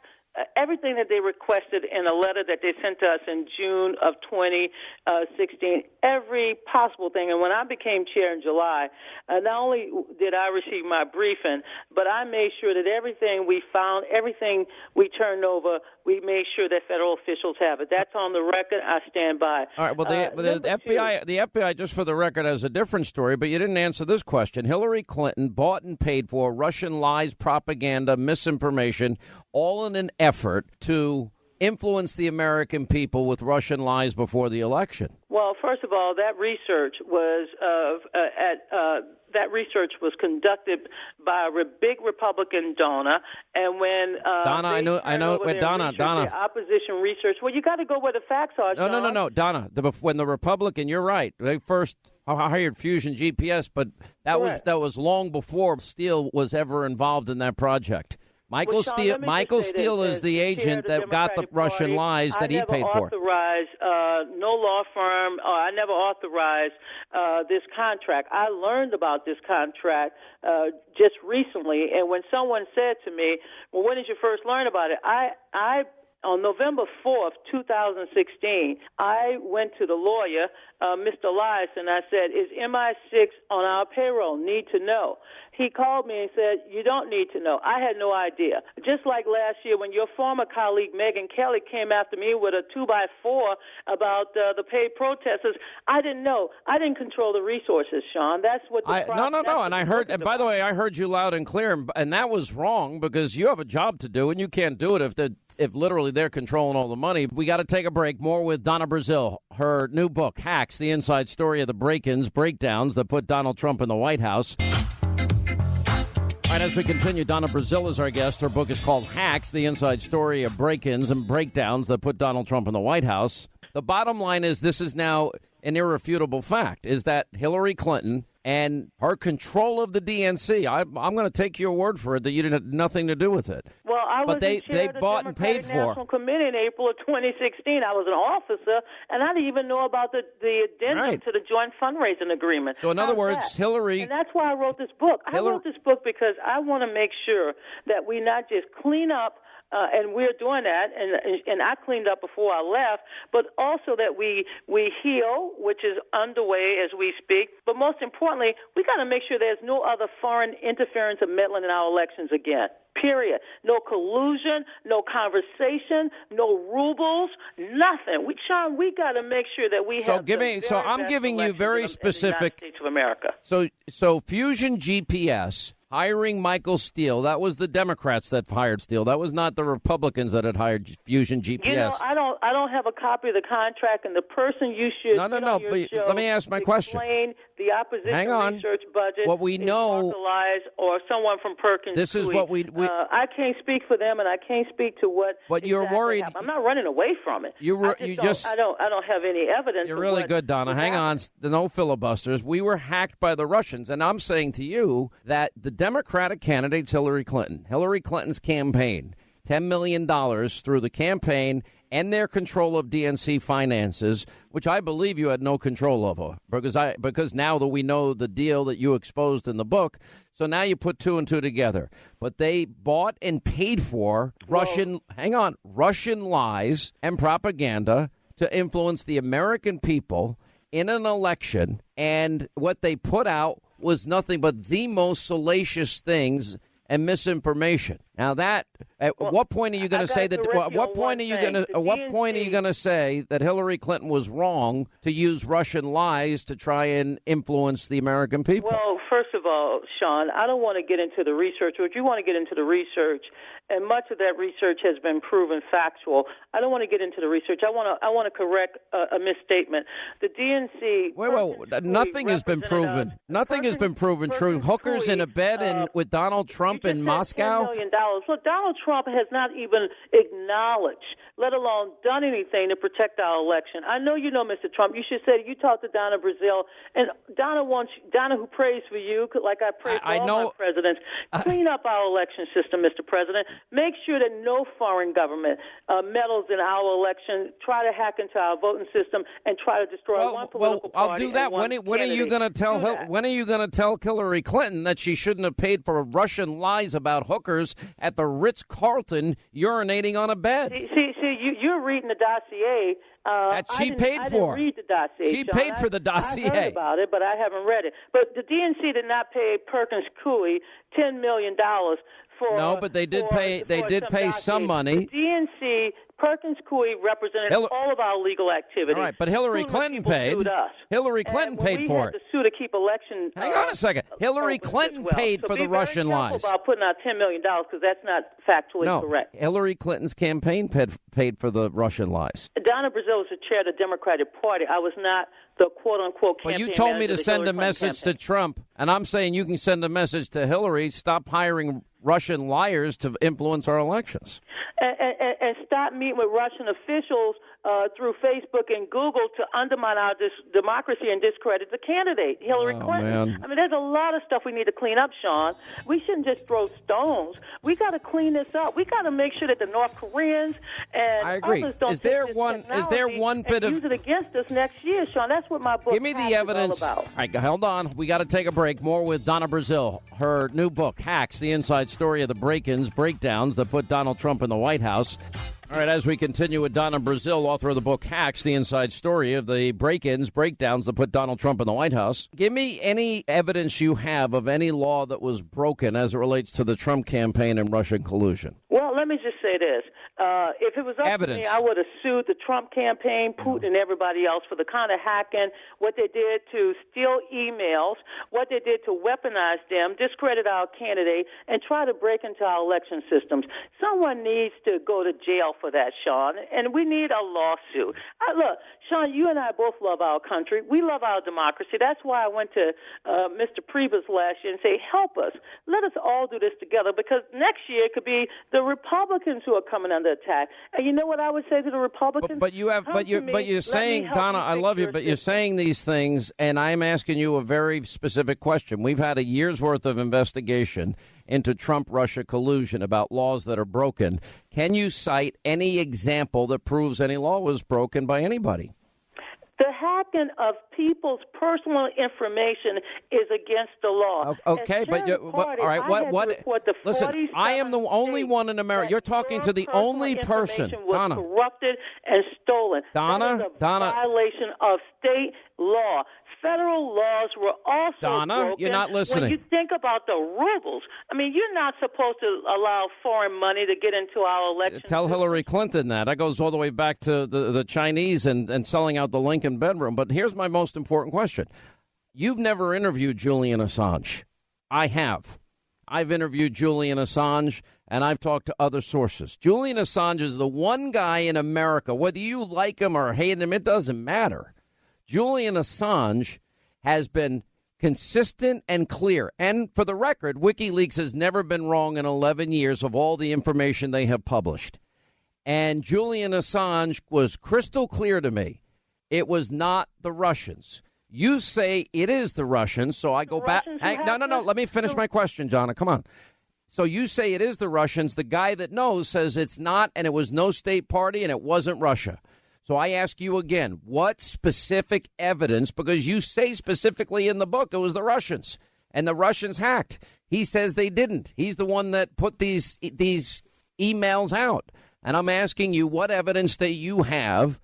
[SPEAKER 12] everything that they requested in a letter that they sent to us in June of 2016, every possible thing. And when I became chair in July, not only did I receive my briefing, but I made sure that everything we found, everything we turned over, we made sure that federal officials have it. That's on the record. I stand by.
[SPEAKER 1] All right. Well, the FBI, just for the record, has a different story, but you didn't answer this question. Hillary Clinton bought and paid for Russian lies, propaganda, misinformation, all in an effort to influence the American people with Russian lies before the election.
[SPEAKER 12] Well, first of all, that research was conducted by a big Republican donor, and when
[SPEAKER 1] Donna, I know, Donna,
[SPEAKER 12] the opposition research. Well, you got to go where the facts are.
[SPEAKER 1] No, Donna. When the Republican, you're right. They first hired Fusion GPS, but that was long before Steele was ever involved in that project. Michael Steele is the agent that got the Russian lies that he paid for.
[SPEAKER 12] I never authorized no law firm. I never authorized this contract. I learned about this contract just recently, and when someone said to me, "Well, when did you first learn about it?" I on November 4th, 2016, I went to the lawyer, Mr. Elias, and I said, "Is MI6 on our payroll? Need to know." He called me and said, "You don't need to know." I had no idea. Just like last year when your former colleague Megyn Kelly came after me with a 2x4 about the paid protesters, I didn't know. I didn't control the resources, Sean. That's what the
[SPEAKER 1] No. And I heard, and by the way, I heard you loud and clear, and that was wrong because you have a job to do, and you can't do it if literally they're controlling all the money. We got to take a break. More with Donna Brazile. Her new book, Hacks, the inside story of the break-ins, breakdowns that put Donald Trump in the White House. All right, as we continue, Donna Brazile is our guest. Her book is called Hacks, the inside story of break-ins and breakdowns that put Donald Trump in the White House. The bottom line is this is now an irrefutable fact, is that Hillary Clinton and her control of the DNC, I'm going to take your word for it that you didn't have nothing to do with it.
[SPEAKER 12] Well, I was
[SPEAKER 1] they bought and paid for.
[SPEAKER 12] National Committee in April of 2016. I was an officer, and I didn't even know about the addendum to the joint fundraising agreement.
[SPEAKER 1] So in other words, Hillary...
[SPEAKER 12] And that's why I wrote this book. I wrote this book because I want to make sure that we not just clean up, and we're doing that, and I cleaned up before I left, but also that we heal, which is underway as we speak. But most importantly, we got to make sure there's no other foreign interference or meddling in our elections again. Period. No collusion, no conversation, no rubles, nothing. Sean, we got to make sure that we have.
[SPEAKER 1] So I'm giving you very specific.
[SPEAKER 12] In the United States of America.
[SPEAKER 1] So Fusion GPS hiring Michael Steele. That was the Democrats that hired Steele. That was not the Republicans that had hired Fusion GPS.
[SPEAKER 12] You know, I don't have a copy of the contract, and the person you should
[SPEAKER 1] No. But let me ask my question.
[SPEAKER 12] Explain the opposition research budget.
[SPEAKER 1] What we know,
[SPEAKER 12] or someone from Perkins.
[SPEAKER 1] This is what we
[SPEAKER 12] I can't speak for them, and I can't speak to what.
[SPEAKER 1] But you're worried.
[SPEAKER 12] I'm not running away from it. I don't have any evidence.
[SPEAKER 1] You're really good, Donna. Hang on. No filibusters. We were hacked by the Russians, and I'm saying to you that the Democratic candidate's Hillary Clinton's campaign, $10 million through the campaign and their control of DNC finances, which I believe you had no control over, because now that we know the deal that you exposed in the book, so now you put two and two together. But they bought and paid for Russian lies and propaganda to influence the American people in an election, and what they put out was nothing but the most salacious things and misinformation. Now at what point are you going to say that? At what point are you going to say that Hillary Clinton was wrong to use Russian lies to try and influence the American people?
[SPEAKER 12] Well, first of all, Sean, I don't want to get into the research. Would you want to get into the research? And much of that research has been proven factual. I don't want to get into the research. I want to correct a misstatement. The DNC.
[SPEAKER 1] Wait. Nothing has been proven. Nothing has been proven true. Hookers in a bed with Donald Trump in Moscow.
[SPEAKER 12] $10 million. Look, Donald Trump has not even acknowledged, let alone done anything to protect our election. I know you know, Mr. Trump. You should say you talked to Donna Brazile, and Donna who prays for you, like I pray for all my presidents. Clean up our election system, Mr. President. Make sure that no foreign government meddles in our election, try to hack into our voting system, and try to destroy one political party.
[SPEAKER 1] I'll do that. When are you going to tell? When are you going to tell Hillary Clinton that she shouldn't have paid for Russian lies about hookers at the Ritz-Carlton urinating on a bed?
[SPEAKER 12] See, you're reading the dossier.
[SPEAKER 1] That she paid for.
[SPEAKER 12] I didn't read the dossier.
[SPEAKER 1] She paid for the dossier.
[SPEAKER 12] I heard about it, but I haven't read it. But the DNC did not pay Perkins Coie $10 million for.
[SPEAKER 1] No, but they did pay. They did pay some money.
[SPEAKER 12] The DNC. Perkins Coie represented all of our legal activities.
[SPEAKER 1] All right, but Hillary Clinton paid. Hillary Clinton paid for it.
[SPEAKER 12] We had to sue to keep election.
[SPEAKER 1] Hang on a second. Hillary Clinton paid for the Russian lies.
[SPEAKER 12] About putting out $10 million because that's not factually correct.
[SPEAKER 1] Hillary Clinton's campaign paid for the Russian lies.
[SPEAKER 12] Donna Brazile was the chair of the Democratic Party. I was not the quote-unquote campaign
[SPEAKER 1] manager. Well, you told me to send a message
[SPEAKER 12] to
[SPEAKER 1] Trump, and I'm saying you can send a message to Hillary. Stop hiring Russian liars to influence our elections.
[SPEAKER 12] And stop meeting with Russian officials through Facebook and Google to undermine our democracy and discredit the candidate, Hillary Clinton.
[SPEAKER 1] Man.
[SPEAKER 12] I mean, there's a lot of stuff we need to clean up, Sean. We shouldn't just throw stones. We got to clean this up. We got to make sure that the North Koreans and
[SPEAKER 1] I agree.
[SPEAKER 12] others don't
[SPEAKER 1] Is there
[SPEAKER 12] take this
[SPEAKER 1] one bit
[SPEAKER 12] and
[SPEAKER 1] of
[SPEAKER 12] use it against us next year, Sean? That's what my book
[SPEAKER 1] Give me the evidence.
[SPEAKER 12] is all about.
[SPEAKER 1] All right, hold on. We got to take a break. More with Donna Brazile. Her new book, Hacks, the inside story of the break-ins, breakdowns that put Donald Trump in the White House. All right, as we continue with Donna Brazile, author of the book Hacks, the inside story of the break-ins, breakdowns that put Donald Trump in the White House. Give me any evidence you have of any law that was broken as it relates to the Trump campaign and Russian collusion.
[SPEAKER 12] Well, let me just say this. If it was up to me, I would have sued the Trump campaign, Putin, and everybody else for the kind of hacking, what they did to steal emails, what they did to weaponize them, discredit our candidate, and try to break into our election systems. Someone needs to go to jail for that, Sean, and we need a lawsuit. Look, Sean, you and I both love our country. We love our democracy. That's why I went to Mr. Priebus last year and say, help us. Let us all do this together, because next year it could be the Republicans who are coming under attack. And you know what I would say to the Republicans?
[SPEAKER 1] But you're saying, Donna, I love you, but you're saying these things, and I'm asking you a very specific question. We've had a year's worth of investigation into Trump-Russia collusion about laws that are broken. Can you cite any example that proves any law was broken by anybody?
[SPEAKER 12] The hacking of people's personal information is against the law.
[SPEAKER 1] Okay, but all right. Listen, I am the only one in America. You're talking to the only person,
[SPEAKER 12] Donna. Corrupted and stolen.
[SPEAKER 1] Donna,
[SPEAKER 12] that is a violation of state law. Federal laws were also
[SPEAKER 1] Donna,
[SPEAKER 12] broken.
[SPEAKER 1] you're not listening.
[SPEAKER 12] When you think about the rubles, I mean, you're not supposed to allow foreign money to get into our election.
[SPEAKER 1] Tell Hillary Clinton that. That goes all the way back to the Chinese and selling out the Lincoln bedroom. But here's my most important question. You've never interviewed Julian Assange. I have. I've interviewed Julian Assange, and I've talked to other sources. Julian Assange is the one guy in America, whether you like him or hate him, it doesn't matter. Julian Assange has been consistent and clear. And for the record, WikiLeaks has never been wrong in 11 years of all the information they have published. And Julian Assange was crystal clear to me. It was not the Russians. You say it is the Russians, so I go back. No. Let me finish my question, Jonna. Come on. So you say it is the Russians. The guy that knows says it's not, and it was no state party, and it wasn't Russia. So I ask you again, what specific evidence, because you say specifically in the book it was the Russians, and the Russians hacked. He says they didn't. He's the one that put these emails out. And I'm asking you what evidence that you have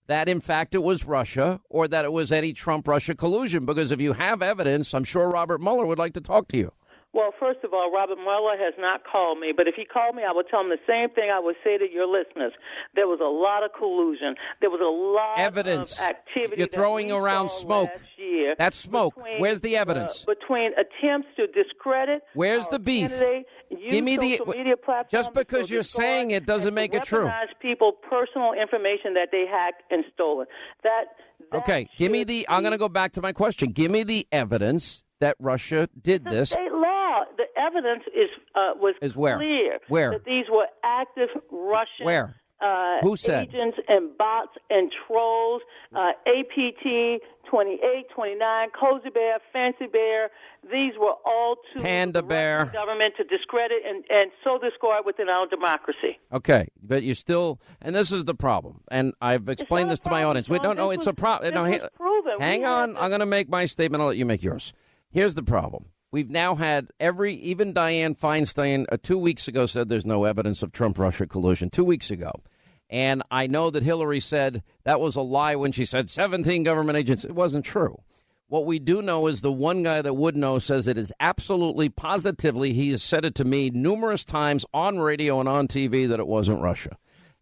[SPEAKER 1] that, in fact, it was Russia or that it was any Trump-Russia collusion. Because if you have evidence, I'm sure Robert Mueller would like to talk to you.
[SPEAKER 12] Well, first of all, Robert Mueller has not called me, but if he called me, I would tell him the same thing I would say to your listeners. There was a lot of collusion. There was a lot
[SPEAKER 1] evidence.
[SPEAKER 12] Of activity.
[SPEAKER 1] You're throwing around smoke. That's smoke. Where's the evidence?
[SPEAKER 12] Between attempts to discredit.
[SPEAKER 1] Where's the beef? Give me the
[SPEAKER 12] media platforms.
[SPEAKER 1] Just because you're saying it doesn't make it true.
[SPEAKER 12] People personal information that they hacked and stolen.
[SPEAKER 1] Okay, give me the. I'm going to go back to my question. Give me the evidence that Russia did this.
[SPEAKER 12] State law. The evidence was
[SPEAKER 1] where?
[SPEAKER 12] Clear.
[SPEAKER 1] Where?
[SPEAKER 12] That these were active Russian.
[SPEAKER 1] Where? Who said?
[SPEAKER 12] Agents and bots and trolls. APT 28, 29, Cozy Bear, Fancy Bear. These were all to
[SPEAKER 1] Panda
[SPEAKER 12] the
[SPEAKER 1] Bear
[SPEAKER 12] Russian government to discredit and sow discord within our democracy.
[SPEAKER 1] Okay, but you still, and this is the problem, and I've explained this to my audience. We don't know it's a problem. Hang on, I'm going to make my statement. I'll let you make yours. Here's the problem. We've now had even Dianne Feinstein 2 weeks ago said there's no evidence of Trump-Russia collusion, 2 weeks ago. And I know that Hillary said that was a lie when she said 17 government agents. It wasn't true. What we do know is the one guy that would know says it is absolutely, positively, he has said it to me numerous times on radio and on TV that it wasn't Russia.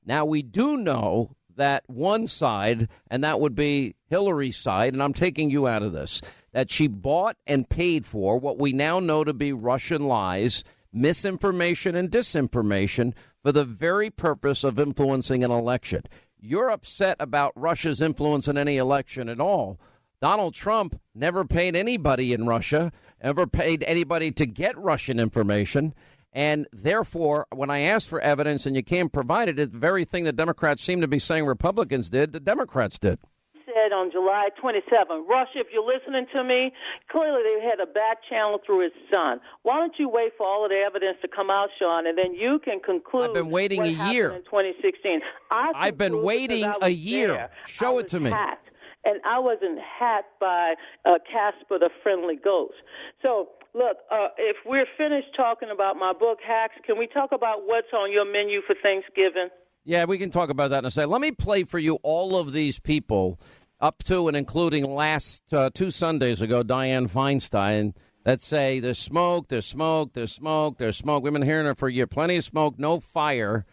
[SPEAKER 1] Now, we do know that one side, and that would be Hillary's side, and I'm taking you out of this, that she bought and paid for what we now know to be Russian lies, misinformation and disinformation for the very purpose of influencing an election. You're upset about Russia's influence in any election at all. Donald Trump never paid anybody in Russia, ever paid anybody to get Russian information. And therefore, when I asked for evidence and you can't provide it, it's the very thing the Democrats seem to be saying Republicans did, the Democrats did.
[SPEAKER 12] Said on July 27th, Rush, if you're listening to me, clearly they had a back channel through his son. Why don't you wait for all of the evidence to come out, Sean, and then you can conclude.
[SPEAKER 1] I've been waiting a year.
[SPEAKER 12] In 2016,
[SPEAKER 1] I've been waiting a year.
[SPEAKER 12] There.
[SPEAKER 1] Show it to me.
[SPEAKER 12] Hacked, and I wasn't hacked by Casper the Friendly Ghost. So, look, if we're finished talking about my book, Hacks, can we talk about what's on your menu for Thanksgiving?
[SPEAKER 1] Yeah, we can talk about that in a second. Let me play for you all of these people up to and including last 2 Sundays ago, Dianne Feinstein, that say there's smoke, there's smoke, there's smoke, there's smoke. We've been hearing it for a year. Plenty of smoke, no fire,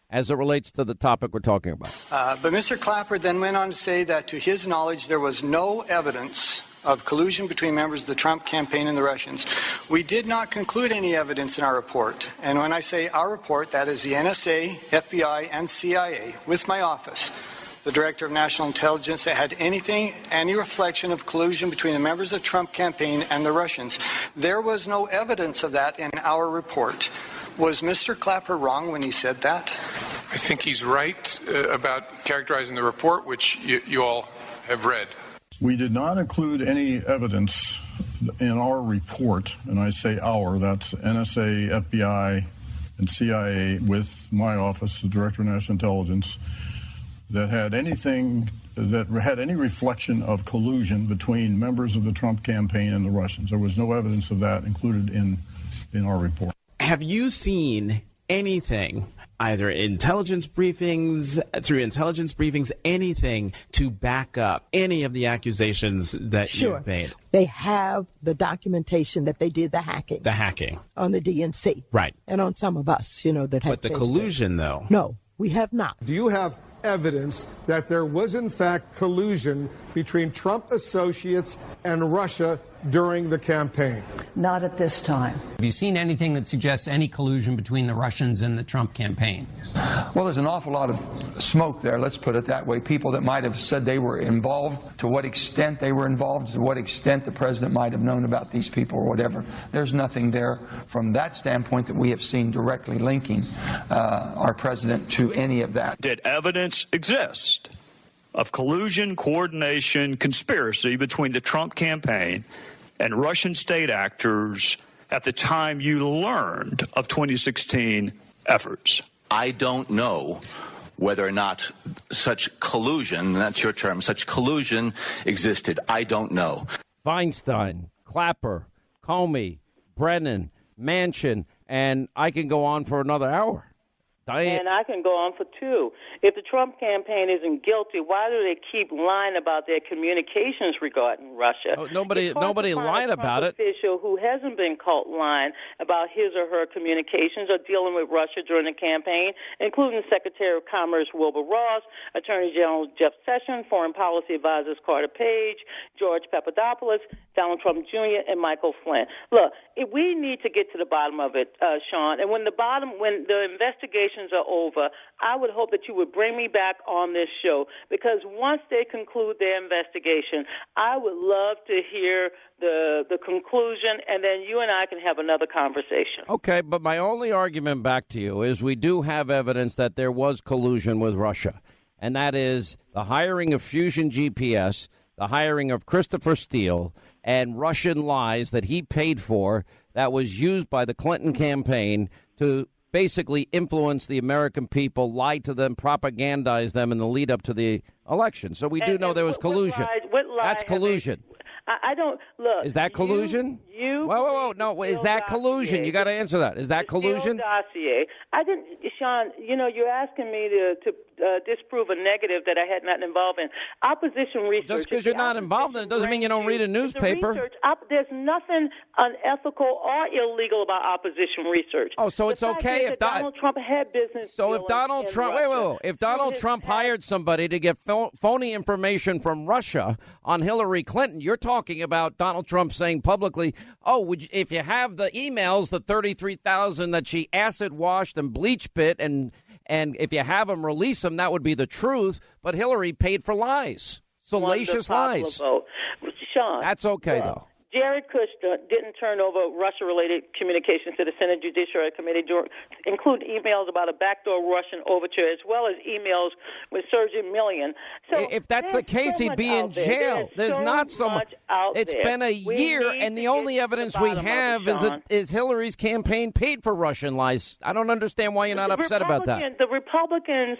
[SPEAKER 1] as it relates to the topic we're talking about.
[SPEAKER 13] But Mr. Clapper then went on to say that, to his knowledge, there was no evidence of collusion between members of the Trump campaign and the Russians. We did not conclude any evidence in our report. And when I say our report, that is the NSA, FBI, and CIA, with my office, the Director of National Intelligence, that had any reflection of collusion between the members of the Trump campaign and the Russians. There was no evidence of that in our report. Was Mr. Clapper wrong when he said that?
[SPEAKER 14] I think he's right about characterizing the report, which you all have read.
[SPEAKER 15] We did not include any evidence in our report, and I say our, that's NSA, FBI, and CIA with my office, the Director of National Intelligence, that had any reflection of collusion between members of the Trump campaign and the Russians. There was no evidence of that included in our report.
[SPEAKER 16] Have you seen anything, either intelligence briefings, anything to back up any of the accusations that you've made?
[SPEAKER 17] They have the documentation that they did the hacking.
[SPEAKER 16] The hacking.
[SPEAKER 17] On the DNC.
[SPEAKER 16] Right.
[SPEAKER 17] And on some of us, that have.
[SPEAKER 16] But the collusion, though?
[SPEAKER 17] No, we have not.
[SPEAKER 18] Do you have evidence that there was, in fact, collusion between Trump associates and Russia during the campaign?
[SPEAKER 19] Not at this time.
[SPEAKER 20] Have you seen anything that suggests any collusion between the Russians and the Trump campaign?
[SPEAKER 21] Well, there's an awful lot of smoke there, let's put it that way. People that might have said they were involved, to what extent they were involved, to what extent the president might have known about these people or whatever. There's nothing there from that standpoint that we have seen directly linking our president to any of that.
[SPEAKER 22] Did evidence exist of collusion, coordination, conspiracy between the Trump campaign and Russian state actors at the time you learned of 2016 efforts?
[SPEAKER 23] I don't know whether or not such collusion, that's your term, such collusion existed. I don't know.
[SPEAKER 1] Feinstein, Clapper, Comey, Brennan, Manchin, and I can go on for another hour.
[SPEAKER 12] And I can go on for 2. If the Trump campaign isn't guilty, why do they keep lying about their communications regarding Russia?
[SPEAKER 1] Oh, nobody lied about it.
[SPEAKER 12] Official who hasn't been caught lying about his or her communications or dealing with Russia during the campaign, including Secretary of Commerce Wilbur Ross, Attorney General Jeff Sessions, Foreign Policy Advisors Carter Page, George Papadopoulos, Donald Trump Jr., and Michael Flynn. Look, we need to get to the bottom of it, Sean. And when the investigations are over, I would hope that you would bring me back on this show, because once they conclude their investigation, I would love to hear the conclusion, and then you and I can have another conversation.
[SPEAKER 1] Okay, but my only argument back to you is we do have evidence that there was collusion with Russia, and that is the hiring of Fusion GPS, the hiring of Christopher Steele, and Russian lies that he paid for that was used by the Clinton campaign to basically influence the American people, lie to them, propagandize them in the lead up to the election. So we do know there was collusion. That's collusion.
[SPEAKER 12] I don't look.
[SPEAKER 1] Is that collusion? Whoa! No, is that collusion? You got to answer that. Is that collusion?
[SPEAKER 12] Dossier. I didn't, Sean. You're asking me to disprove a negative that I had not involved in. Opposition research.
[SPEAKER 1] Just because you're not involved in it doesn't mean you don't read a newspaper.
[SPEAKER 12] There's nothing unethical or illegal about opposition research.
[SPEAKER 1] Oh, so it's okay if
[SPEAKER 12] Donald Trump had business.
[SPEAKER 1] So if Donald Trump, if Donald Trump hired somebody to get phony information from Russia on Hillary Clinton, you're talking about Donald Trump saying publicly, "Oh, if you have the emails, the 33,000 that she acid washed and bleach bit, and if you have them, release them, that would be the truth." But Hillary paid for lies, salacious lies.
[SPEAKER 12] Sean,
[SPEAKER 1] that's okay though.
[SPEAKER 12] Jared Kushner didn't turn over Russia-related communications to the Senate Judiciary Committee, include emails about a backdoor Russian overture, as well as emails with Sergey Millian. So
[SPEAKER 1] if that's the case, he'd be in jail. There's not so much out there. It's been a year, and the only evidence we have is Hillary's campaign paid for Russian lies. I don't understand why you're not upset about that.
[SPEAKER 12] The Republicans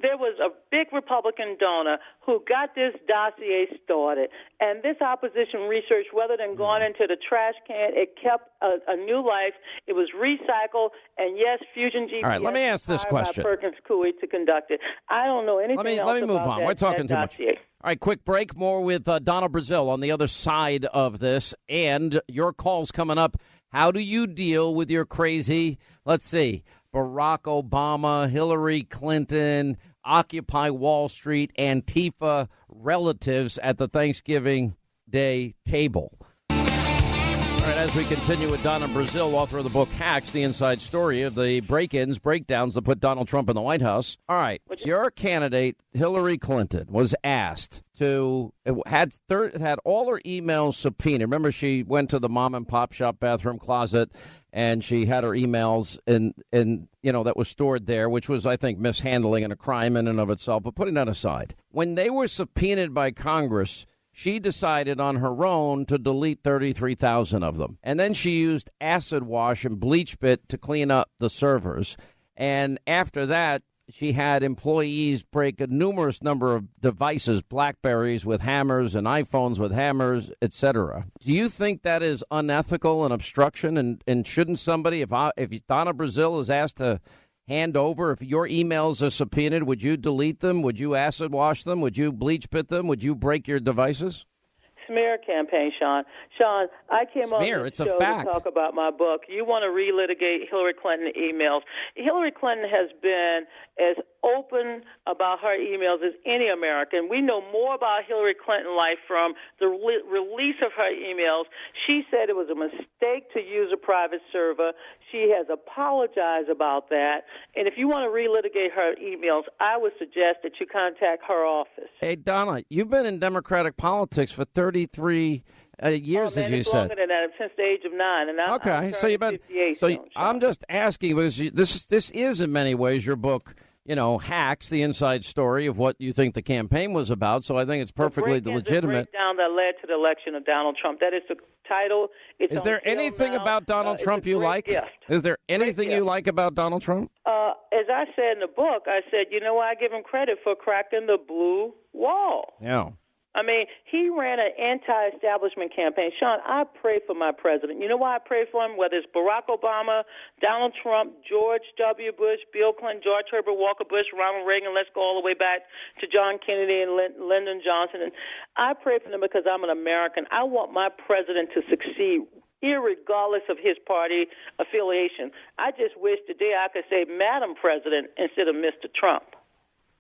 [SPEAKER 12] there was a big Republican donor who got this dossier started, and this opposition research, rather than going into the trash can, it kept a new life. It was recycled, and yes, Fusion GPS.
[SPEAKER 1] All right, let me ask this question.
[SPEAKER 12] Perkins Coie to conduct it. I don't know anything else
[SPEAKER 1] Let me move
[SPEAKER 12] about
[SPEAKER 1] on.
[SPEAKER 12] That,
[SPEAKER 1] We're talking too much.
[SPEAKER 12] dossier.
[SPEAKER 1] All right, quick break. More with Donna Brazile on the other side of this, and your calls coming up. How do you deal with your crazy, let's see, Barack Obama, Hillary Clinton, Occupy Wall Street, Antifa relatives at the Thanksgiving Day table? All right, as we continue with Donna Brazile, author of the book Hacks, the inside story of the break-ins, breakdowns that put Donald Trump in the White House. All right, your candidate, Hillary Clinton, was asked to, had all her emails subpoenaed. Remember, she went to the mom-and-pop shop bathroom closet, and she had her emails in that was stored there, which was, I think, mishandling and a crime in and of itself. But putting that aside, when they were subpoenaed by Congress, she decided on her own to delete 33,000 of them. And then she used acid wash and bleach bit to clean up the servers. And after that, she had employees break a numerous number of devices, BlackBerries with hammers and iPhones with hammers, etc. Do you think that is unethical and obstruction? And shouldn't somebody, if Donna Brazile is asked to hand over, if your emails are subpoenaed, would you delete them? Would you acid wash them? Would you bleach bit them? Would you break your devices?
[SPEAKER 12] Smear campaign, Sean. Sean, I came on this show to talk about my book. You want to relitigate Hillary Clinton emails. Hillary Clinton has been as open about her emails as any American. We know more about Hillary Clinton life from the release of her emails. She said it was a mistake to use a private server. She has apologized about that. And if you want to relitigate her emails, I would suggest that you contact her office.
[SPEAKER 1] Hey, Donna, you've been in Democratic politics for 33 years, as you said.
[SPEAKER 12] Longer than that, since the age of 9. And I'm
[SPEAKER 1] so you've been. So I'm just asking because this is in many ways your book. Hacks, the inside story of what you think the campaign was about. So I think it's perfectly legitimate.
[SPEAKER 12] The breakdown that led to the election of Donald Trump. That is the title.
[SPEAKER 1] Is there anything about Donald Trump you like?
[SPEAKER 12] Gift.
[SPEAKER 1] Is there anything you like about Donald Trump?
[SPEAKER 12] As I said in the book, I said, I give him credit for cracking the blue wall.
[SPEAKER 1] Yeah.
[SPEAKER 12] I mean, he ran an anti-establishment campaign. Sean, I pray for my president. You know why I pray for him? Whether it's Barack Obama, Donald Trump, George W. Bush, Bill Clinton, George Herbert Walker Bush, Ronald Reagan, let's go all the way back to John Kennedy and Lyndon Johnson. And I pray for them because I'm an American. I want my president to succeed, irregardless of his party affiliation. I just wish today I could say Madam President instead of Mr. Trump.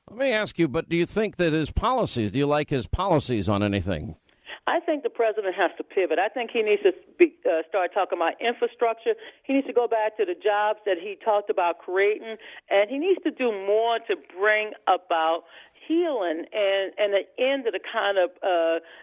[SPEAKER 1] Let me ask you, but do you think that his policies, do you like his policies on anything?
[SPEAKER 12] I think the president has to pivot. I think he needs to start talking about infrastructure. He needs to go back to the jobs that he talked about creating, and he needs to do more to bring about healing and an end to the kind of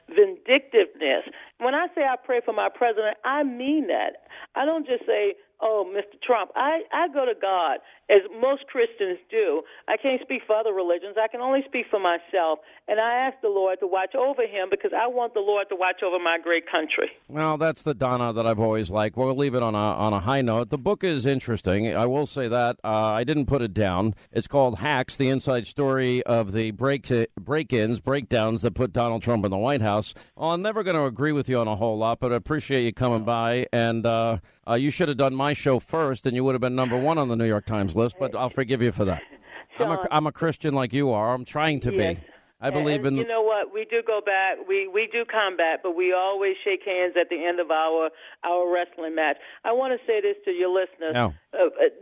[SPEAKER 12] vindictiveness. When I say I pray for my president, I mean that. I don't just say, oh, Mr. Trump. I go to God, as most Christians do. I can't speak for other religions. I can only speak for myself. And I ask the Lord to watch over him because I want the Lord to watch over my great country.
[SPEAKER 1] Well, that's the Donna that I've always liked. We'll leave it on a high note. The book is interesting. I will say that. I didn't put it down. It's called Hacks, the inside story of the break-ins, breakdowns that put Donald Trump in the White House. Well, I'm never going to agree with you on a whole lot, but I appreciate you coming by. And you should have done my show first, and you would have been number one on the New York Times list, but I'll forgive you for that.
[SPEAKER 12] Sean,
[SPEAKER 1] I'm a Christian like you are. I'm trying to be. I believe in.
[SPEAKER 12] You know what? We do go back. We do combat, but we always shake hands at the end of our wrestling match. I want to say this to your listeners.
[SPEAKER 1] No.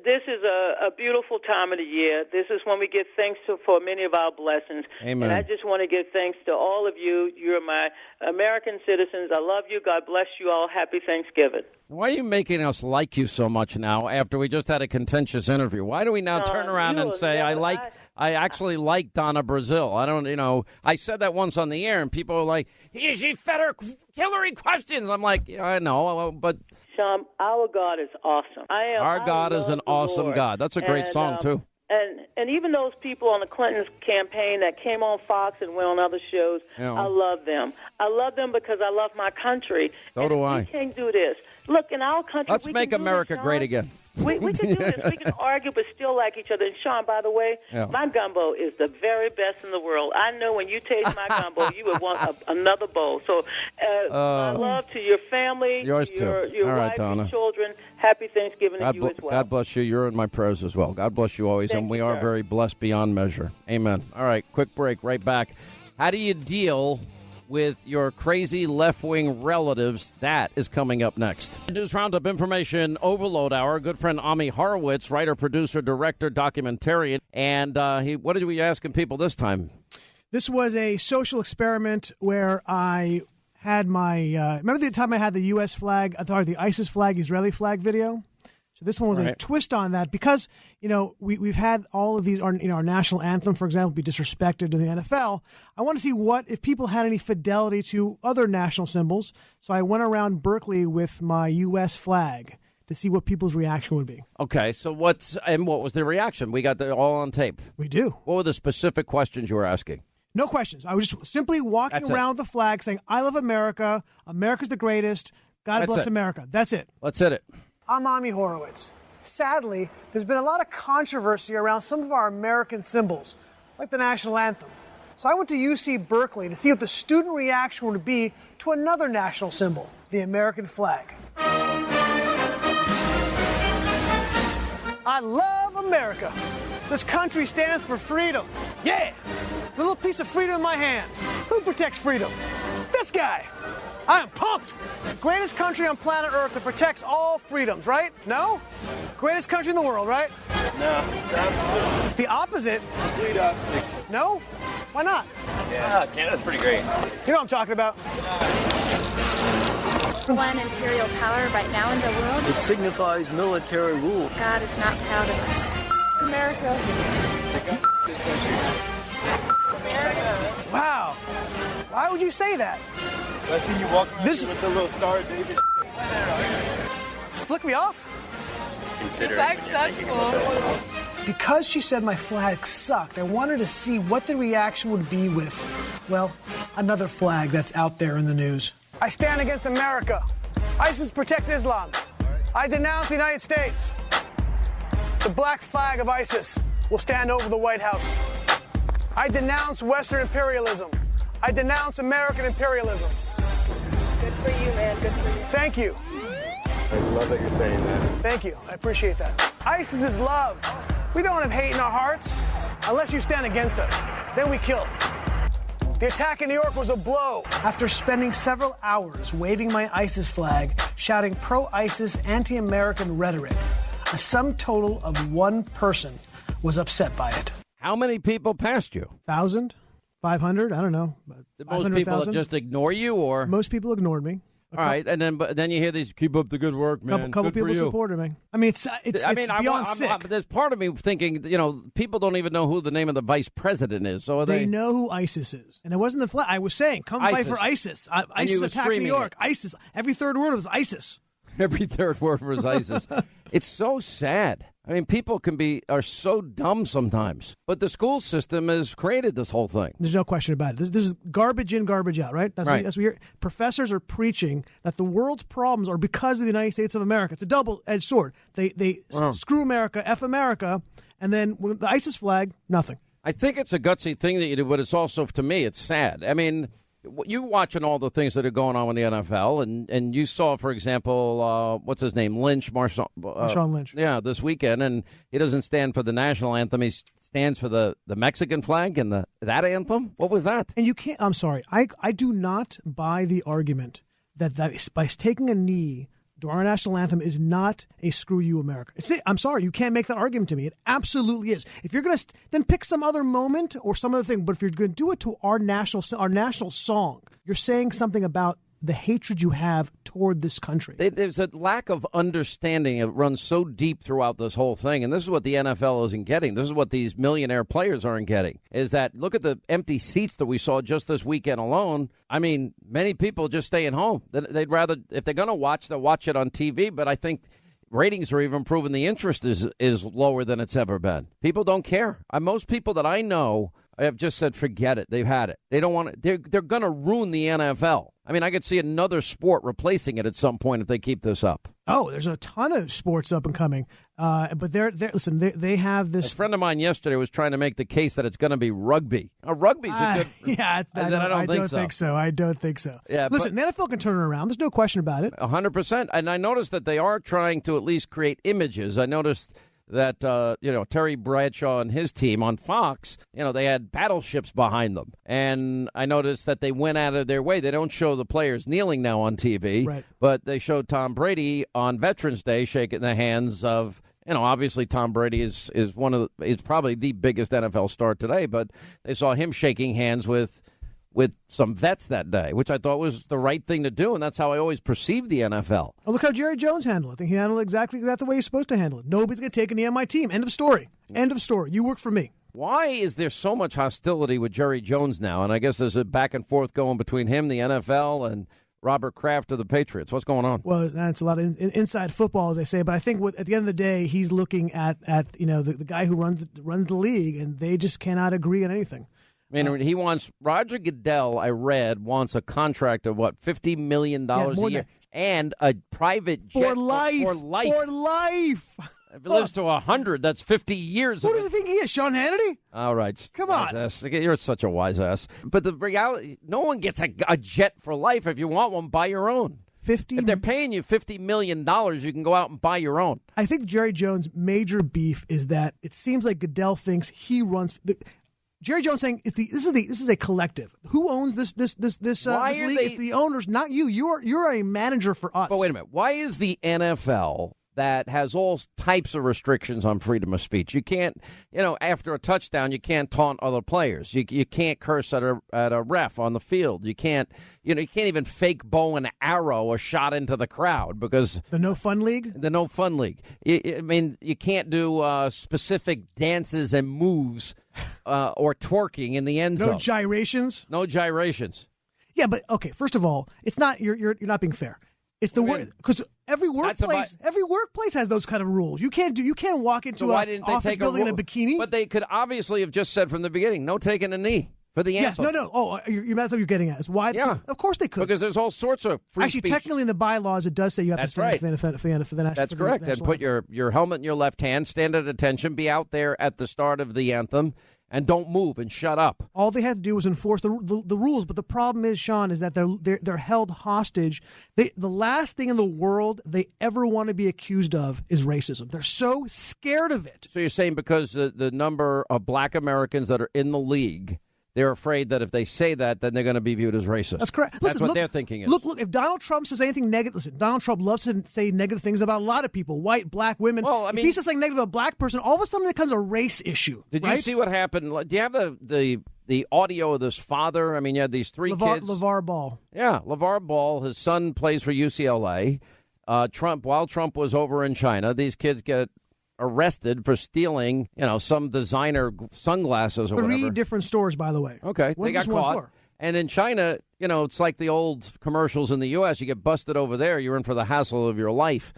[SPEAKER 12] This is a beautiful time of the year. This is when we give thanks for many of our blessings.
[SPEAKER 1] Amen.
[SPEAKER 12] And I just want to give thanks to all of you. You're my American citizens. I love you. God bless you all. Happy Thanksgiving.
[SPEAKER 1] Why are you making us like you so much now after we just had a contentious interview? Why do we now turn around and say, I actually like Donna Brazile? I don't, I said that once on the air and people were like, she fed her Hillary questions. I'm like, yeah, I know, but...
[SPEAKER 12] Sean, our God is awesome.
[SPEAKER 1] Our God is an awesome God. That's a great song, too.
[SPEAKER 12] And even those people on the Clinton campaign that came on Fox and went on other shows, I love them. I love them because I love my country.
[SPEAKER 1] So do I.
[SPEAKER 12] We can't do this. Look, in our country,
[SPEAKER 1] let's make America great again.
[SPEAKER 12] We can do this. We can argue but still like each other. And, Sean, by the way, my gumbo is the very best in the world. I know when you taste my gumbo, you would want another bowl. So my love to your family,
[SPEAKER 1] yours
[SPEAKER 12] your
[SPEAKER 1] too. All right,
[SPEAKER 12] wife,
[SPEAKER 1] Donna.
[SPEAKER 12] your children. Happy Thanksgiving to you as well.
[SPEAKER 1] God bless you. You're in my prayers as well. God bless you always. And we are very blessed beyond measure. Amen. All right, quick break. Right back. How do you deal with your crazy left-wing relatives? That is coming up next. News Roundup Information Overload Hour. Good friend Ami Horowitz, writer, producer, director, documentarian. And what did we asking people this time?
[SPEAKER 2] This was a social experiment where I had my remember the time I had the U.S. flag, the ISIS flag, Israeli flag video? So this one was a twist on that because, we've had all of these, our national anthem, for example, be disrespected to the NFL. I want to see if people had any fidelity to other national symbols. So I went around Berkeley with my U.S. flag to see what people's reaction would be.
[SPEAKER 1] Okay, so what was the reaction? We got that all on tape.
[SPEAKER 2] We do.
[SPEAKER 1] What were the specific questions you were asking?
[SPEAKER 2] No questions. I was just simply walking around with the flag saying, I love America. America's the greatest. God bless America. That's it.
[SPEAKER 1] Let's hit it.
[SPEAKER 2] I'm Ami Horowitz. Sadly, there's been a lot of controversy around some of our American symbols, like the national anthem. So I went to UC Berkeley to see what the student reaction would be to another national symbol, the American flag. I love America. This country stands for freedom. Yeah! The little piece of freedom in my hand. Who protects freedom? This guy. I am pumped. Greatest country on planet Earth that protects all freedoms, right? No? Greatest country in the world, right?
[SPEAKER 3] No,
[SPEAKER 2] the opposite.
[SPEAKER 3] Complete opposite.
[SPEAKER 2] No? Why not?
[SPEAKER 3] Yeah, Canada's pretty great.
[SPEAKER 2] You know what I'm talking about.
[SPEAKER 19] One imperial power right now in the world.
[SPEAKER 3] It signifies military rule.
[SPEAKER 19] God is not proud of us.
[SPEAKER 2] America.
[SPEAKER 3] This country. America.
[SPEAKER 2] Wow. Why would you say that?
[SPEAKER 3] I see you walking around with the little Star of David.
[SPEAKER 2] Flick me off?
[SPEAKER 3] Consider
[SPEAKER 19] successful.
[SPEAKER 2] Because she said my flag sucked, I wanted to see what the reaction would be with, another flag that's out there in the news. I stand against America. ISIS protects Islam. I denounce the United States. The black flag of ISIS will stand over the White House. I denounce Western imperialism. I denounce American imperialism.
[SPEAKER 19] Good for you, man. Good for you.
[SPEAKER 2] Thank you.
[SPEAKER 3] I love that you're saying that.
[SPEAKER 2] Thank you. I appreciate that. ISIS is love. We don't have hate in our hearts unless you stand against us. Then we kill. The attack in New York was a blow. After spending several hours waving my ISIS flag, shouting pro-ISIS, anti-American rhetoric, a sum total of one person was upset by it.
[SPEAKER 1] How many people passed you?
[SPEAKER 2] 1,000? 500? I don't know.
[SPEAKER 1] Most people just ignore you, or
[SPEAKER 2] most people ignored me.
[SPEAKER 1] All right, and then you hear these, keep up the good work, man.
[SPEAKER 2] Couple people supported me. I mean, it's beyond sick.
[SPEAKER 1] There's part of me thinking, people don't even know who the name of the vice president is. So
[SPEAKER 2] they know who ISIS is, and it wasn't the flag. I was saying, come fight for ISIS. ISIS attacked New York. ISIS. Every third word was ISIS.
[SPEAKER 1] Every third word was ISIS. It's so sad. I mean, people are so dumb sometimes. But the school system has created this whole thing.
[SPEAKER 2] There's no question about it. This is garbage in, garbage out, right? That's what we hear. Professors are preaching that the world's problems are because of the United States of America. It's a double-edged sword. They screw America, F America, and then with the ISIS flag, nothing.
[SPEAKER 1] I think it's a gutsy thing that you do, but it's also, to me, it's sad. I mean, you watching all the things that are going on with the NFL, and you saw, for example, what's his name, Marshawn
[SPEAKER 2] Lynch.
[SPEAKER 1] Yeah, this weekend, and he doesn't stand for the national anthem. He stands for the Mexican flag and that anthem. What was that?
[SPEAKER 2] And you can't. I'm sorry. I do not buy the argument that by taking a knee during our national anthem is not a screw you America. I'm sorry, you can't make that argument to me. It absolutely is. If you're going to then pick some other moment or some other thing, but if you're going to do it to our national song, you're saying something about the hatred you have toward this country.
[SPEAKER 1] There's a lack of understanding. It runs so deep throughout this whole thing, and this is what the NFL isn't getting. This is what these millionaire players aren't getting, is that look at the empty seats that we saw just this weekend alone. I mean, many people just staying home. They'd rather, if they're going to watch, they'll watch it on TV, but I think ratings are even proving the interest is lower than it's ever been. People don't care. Most people that I know have just said, forget it. They've had it. They don't want it. They're going to ruin the NFL. I mean, I could see another sport replacing it at some point if they keep this up.
[SPEAKER 2] Oh, there's a ton of sports up and coming. But they have this.
[SPEAKER 1] A friend of mine yesterday was trying to make the case that it's going to be rugby. Rugby's a good.
[SPEAKER 2] Yeah, I don't think so. I don't think so.
[SPEAKER 1] Yeah,
[SPEAKER 2] listen, the NFL can turn it around. There's no question about it.
[SPEAKER 1] 100%. And I noticed that they are trying to at least create images. I noticed that, Terry Bradshaw and his team on Fox, they had battleships behind them. And I noticed that they went out of their way. They don't show the players kneeling now on TV,
[SPEAKER 2] right,
[SPEAKER 1] but they showed Tom Brady on Veterans Day shaking the hands of, obviously Tom Brady is probably the biggest NFL star today, but they saw him shaking hands with some vets that day, which I thought was the right thing to do, and that's how I always perceived the NFL.
[SPEAKER 2] Oh, look how Jerry Jones handled it. I think he handled it exactly the way he's supposed to handle it. Nobody's going to take any on my team. End of story. End of story. You work for me.
[SPEAKER 1] Why is there so much hostility with Jerry Jones now? And I guess there's a back and forth going between him, the NFL, and Robert Kraft of the Patriots. What's going on?
[SPEAKER 2] Well, that's a lot of inside football, as they say. But I think at the end of the day, he's looking at the guy who runs the league, and they just cannot agree on anything.
[SPEAKER 1] I mean, he wants Roger Goodell, I read, wants a contract of, $50 million a year and a private jet
[SPEAKER 2] for life. For life.
[SPEAKER 1] If it lives to 100, that's 50 years.
[SPEAKER 2] Who does he think he is, Sean Hannity?
[SPEAKER 1] All right.
[SPEAKER 2] Come on.
[SPEAKER 1] Ass. You're such a wise ass. But the reality, no one gets a jet for life. If you want one, buy your own. If they're paying you $50 million, you can go out and buy your own.
[SPEAKER 2] I think Jerry Jones' major beef is that it seems like Goodell thinks he runs Jerry Jones saying this is a collective. Who owns this league? It's the owners, not you. You're a manager for us.
[SPEAKER 1] But wait a minute. Why is the NFL that has all types of restrictions on freedom of speech? You can't, after a touchdown, you can't taunt other players. You can't curse at a ref on the field. You can't, you can't even fake bow and arrow a shot into the crowd because
[SPEAKER 2] the no fun league.
[SPEAKER 1] The no fun league. You can't do specific dances and moves or twerking in the end zone.
[SPEAKER 2] No gyrations.
[SPEAKER 1] No gyrations.
[SPEAKER 2] Yeah, but okay. First of all, it's not you're not being fair. It's the word because every workplace has those kind of rules. You can't walk into an office building in a bikini.
[SPEAKER 1] But they could obviously have just said from the beginning, no taking a knee for the anthem.
[SPEAKER 2] Yes, no. Oh, that's what you're getting at. Is why?
[SPEAKER 1] Yeah,
[SPEAKER 2] of course they could.
[SPEAKER 1] Because there's all sorts of free
[SPEAKER 2] Actually,
[SPEAKER 1] speech.
[SPEAKER 2] Technically in the bylaws, it does say you have to stand for the national.
[SPEAKER 1] That's correct. And put your helmet in your left hand, stand at attention, be out there at the start of the anthem. And don't move and shut up.
[SPEAKER 2] All they had to do was enforce the rules. But the problem is, Sean, is that they're held hostage. The last thing in the world they ever want to be accused of is racism. They're so scared of it.
[SPEAKER 1] So you're saying because the number of black Americans that are in the league, they're afraid that if they say that, then they're going to be viewed as racist.
[SPEAKER 2] That's correct.
[SPEAKER 1] That's what they're thinking is.
[SPEAKER 2] Look, if Donald Trump says anything negative, listen, Donald Trump loves to say negative things about a lot of people, white, black, women.
[SPEAKER 1] Well, I mean,
[SPEAKER 2] if he says something negative about a black person, all of a sudden it becomes a race issue.
[SPEAKER 1] Did you see what happened? Do you have the audio of this father? I mean, you had these three kids.
[SPEAKER 2] LeVar Ball.
[SPEAKER 1] Yeah, LeVar Ball. His son plays for UCLA. While Trump was over in China, these kids get arrested for stealing, some designer sunglasses or whatever.
[SPEAKER 2] 3 different stores, by the way.
[SPEAKER 1] Okay, they got caught. And in China, it's like the old commercials in the U.S. You get busted over there, you're in for the hassle of your life.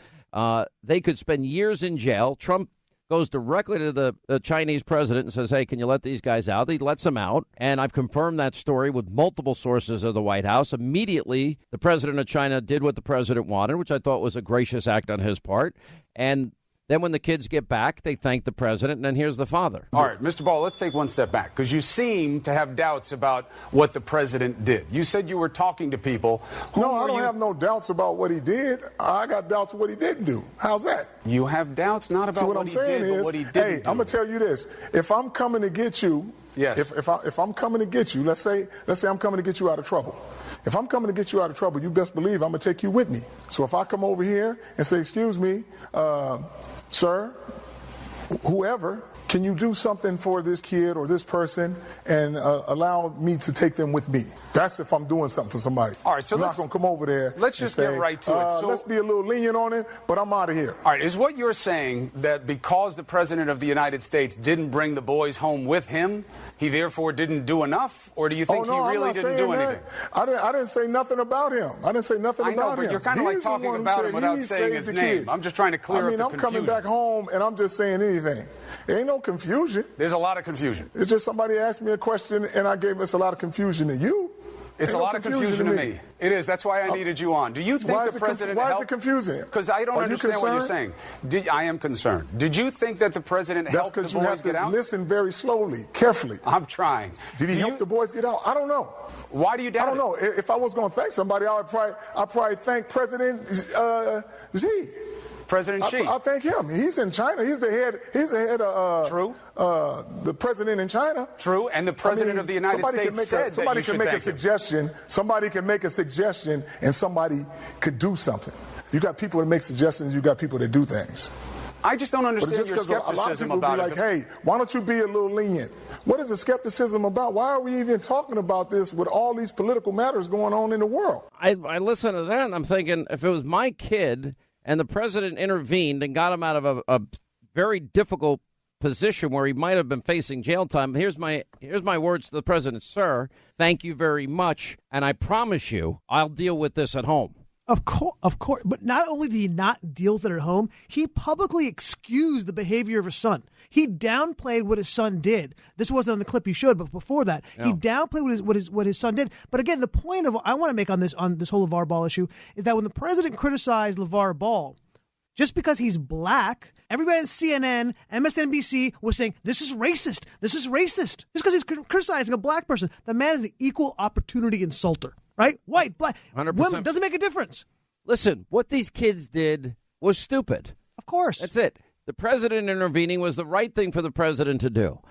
[SPEAKER 1] They could spend years in jail. Trump goes directly to the Chinese president and says, hey, can you let these guys out? He lets them out. And I've confirmed that story with multiple sources of the White House. Immediately, the president of China did what the president wanted, which I thought was a gracious act on his part. And then when the kids get back, they thank the president, and then here's the father.
[SPEAKER 4] All right, Mr. Ball, let's take one step back, because you seem to have doubts about what the president did. You said you were talking to people.
[SPEAKER 18] No, I don't have no doubts about what he did. I got doubts of what he didn't do. How's that?
[SPEAKER 4] You have doubts not about what he did, but what he didn't do.
[SPEAKER 18] I'm going to tell you this. If I'm coming to get you
[SPEAKER 4] Yes.
[SPEAKER 5] If I'm coming to get you, let's say I'm coming to get you out of trouble. If I'm coming to get you out of trouble, you best believe I'm going to take you with me. So if I come over here and say, excuse me, sir, whoever, can you do something for this kid or this person and allow me to take them with me? That's if I'm doing something for somebody.
[SPEAKER 4] All right, so
[SPEAKER 5] I'm not going to come over there.
[SPEAKER 4] Let's just get right to it. So
[SPEAKER 5] let's be a little lenient on it, but I'm out of here.
[SPEAKER 4] All right, is what you're saying that because the President of the United States didn't bring the boys home with him, he therefore didn't do enough? Or do you think he really didn't do anything?
[SPEAKER 5] I didn't say nothing about him. I didn't say nothing about him.
[SPEAKER 4] I know, but you're kind of like talking about him without saying his name. I'm just trying to clear up the confusion.
[SPEAKER 5] I'm coming back home and I'm just saying anything. There ain't no confusion.
[SPEAKER 4] There's a lot of confusion.
[SPEAKER 5] It's just somebody asked me a question and I gave us a lot of confusion to you.
[SPEAKER 4] It's a lot of confusion to me. It is. That's why I needed you on. Do you think the president
[SPEAKER 5] Why is it confusing?
[SPEAKER 4] Because I don't understand what you're saying. I am concerned. Did you think that the president helped the boys get out?
[SPEAKER 5] That's because you have to listen very slowly, carefully.
[SPEAKER 4] I'm trying.
[SPEAKER 5] Did he help the boys get out? I don't know.
[SPEAKER 4] Why do you doubt it?
[SPEAKER 5] I don't know. If I was going to thank somebody, I'd probably thank President Xi.
[SPEAKER 4] President Xi.
[SPEAKER 5] I thank him. He's in China. He's the head of
[SPEAKER 4] True.
[SPEAKER 5] The president in China.
[SPEAKER 4] True. And the president of the United States said
[SPEAKER 5] somebody
[SPEAKER 4] that you
[SPEAKER 5] can make a
[SPEAKER 4] should
[SPEAKER 5] suggestion. Somebody can make a suggestion, and somebody could do something. You got people that make suggestions. You got people that do things.
[SPEAKER 4] I just don't understand your skepticism about it.
[SPEAKER 5] Hey, why don't you be a little lenient? What is the skepticism about? Why are we even talking about this with all these political matters going on in the world?
[SPEAKER 1] I listen to that and I'm thinking, if it was my kid and the president intervened and got him out of a very difficult position where he might have been facing jail time, here's my words to the president: sir, thank you very much, and I promise you I'll deal with this at home.
[SPEAKER 2] Of course. But not only did he not deal with it at home, he publicly excused the behavior of his son. He downplayed what his son did. This wasn't on the clip he showed, but before that, he downplayed what his son did. But again, the point I want to make on this whole LeVar Ball issue is that when the president criticized LeVar Ball, just because he's black, everybody at CNN, MSNBC was saying, this is racist. This is racist. Just because he's criticizing a black person. The man is an equal opportunity insulter. Right? White, black,
[SPEAKER 1] 100%.
[SPEAKER 2] Women, doesn't make a difference.
[SPEAKER 1] Listen, what these kids did was stupid.
[SPEAKER 2] Of course.
[SPEAKER 1] That's it. The president intervening was the right thing for the president to do.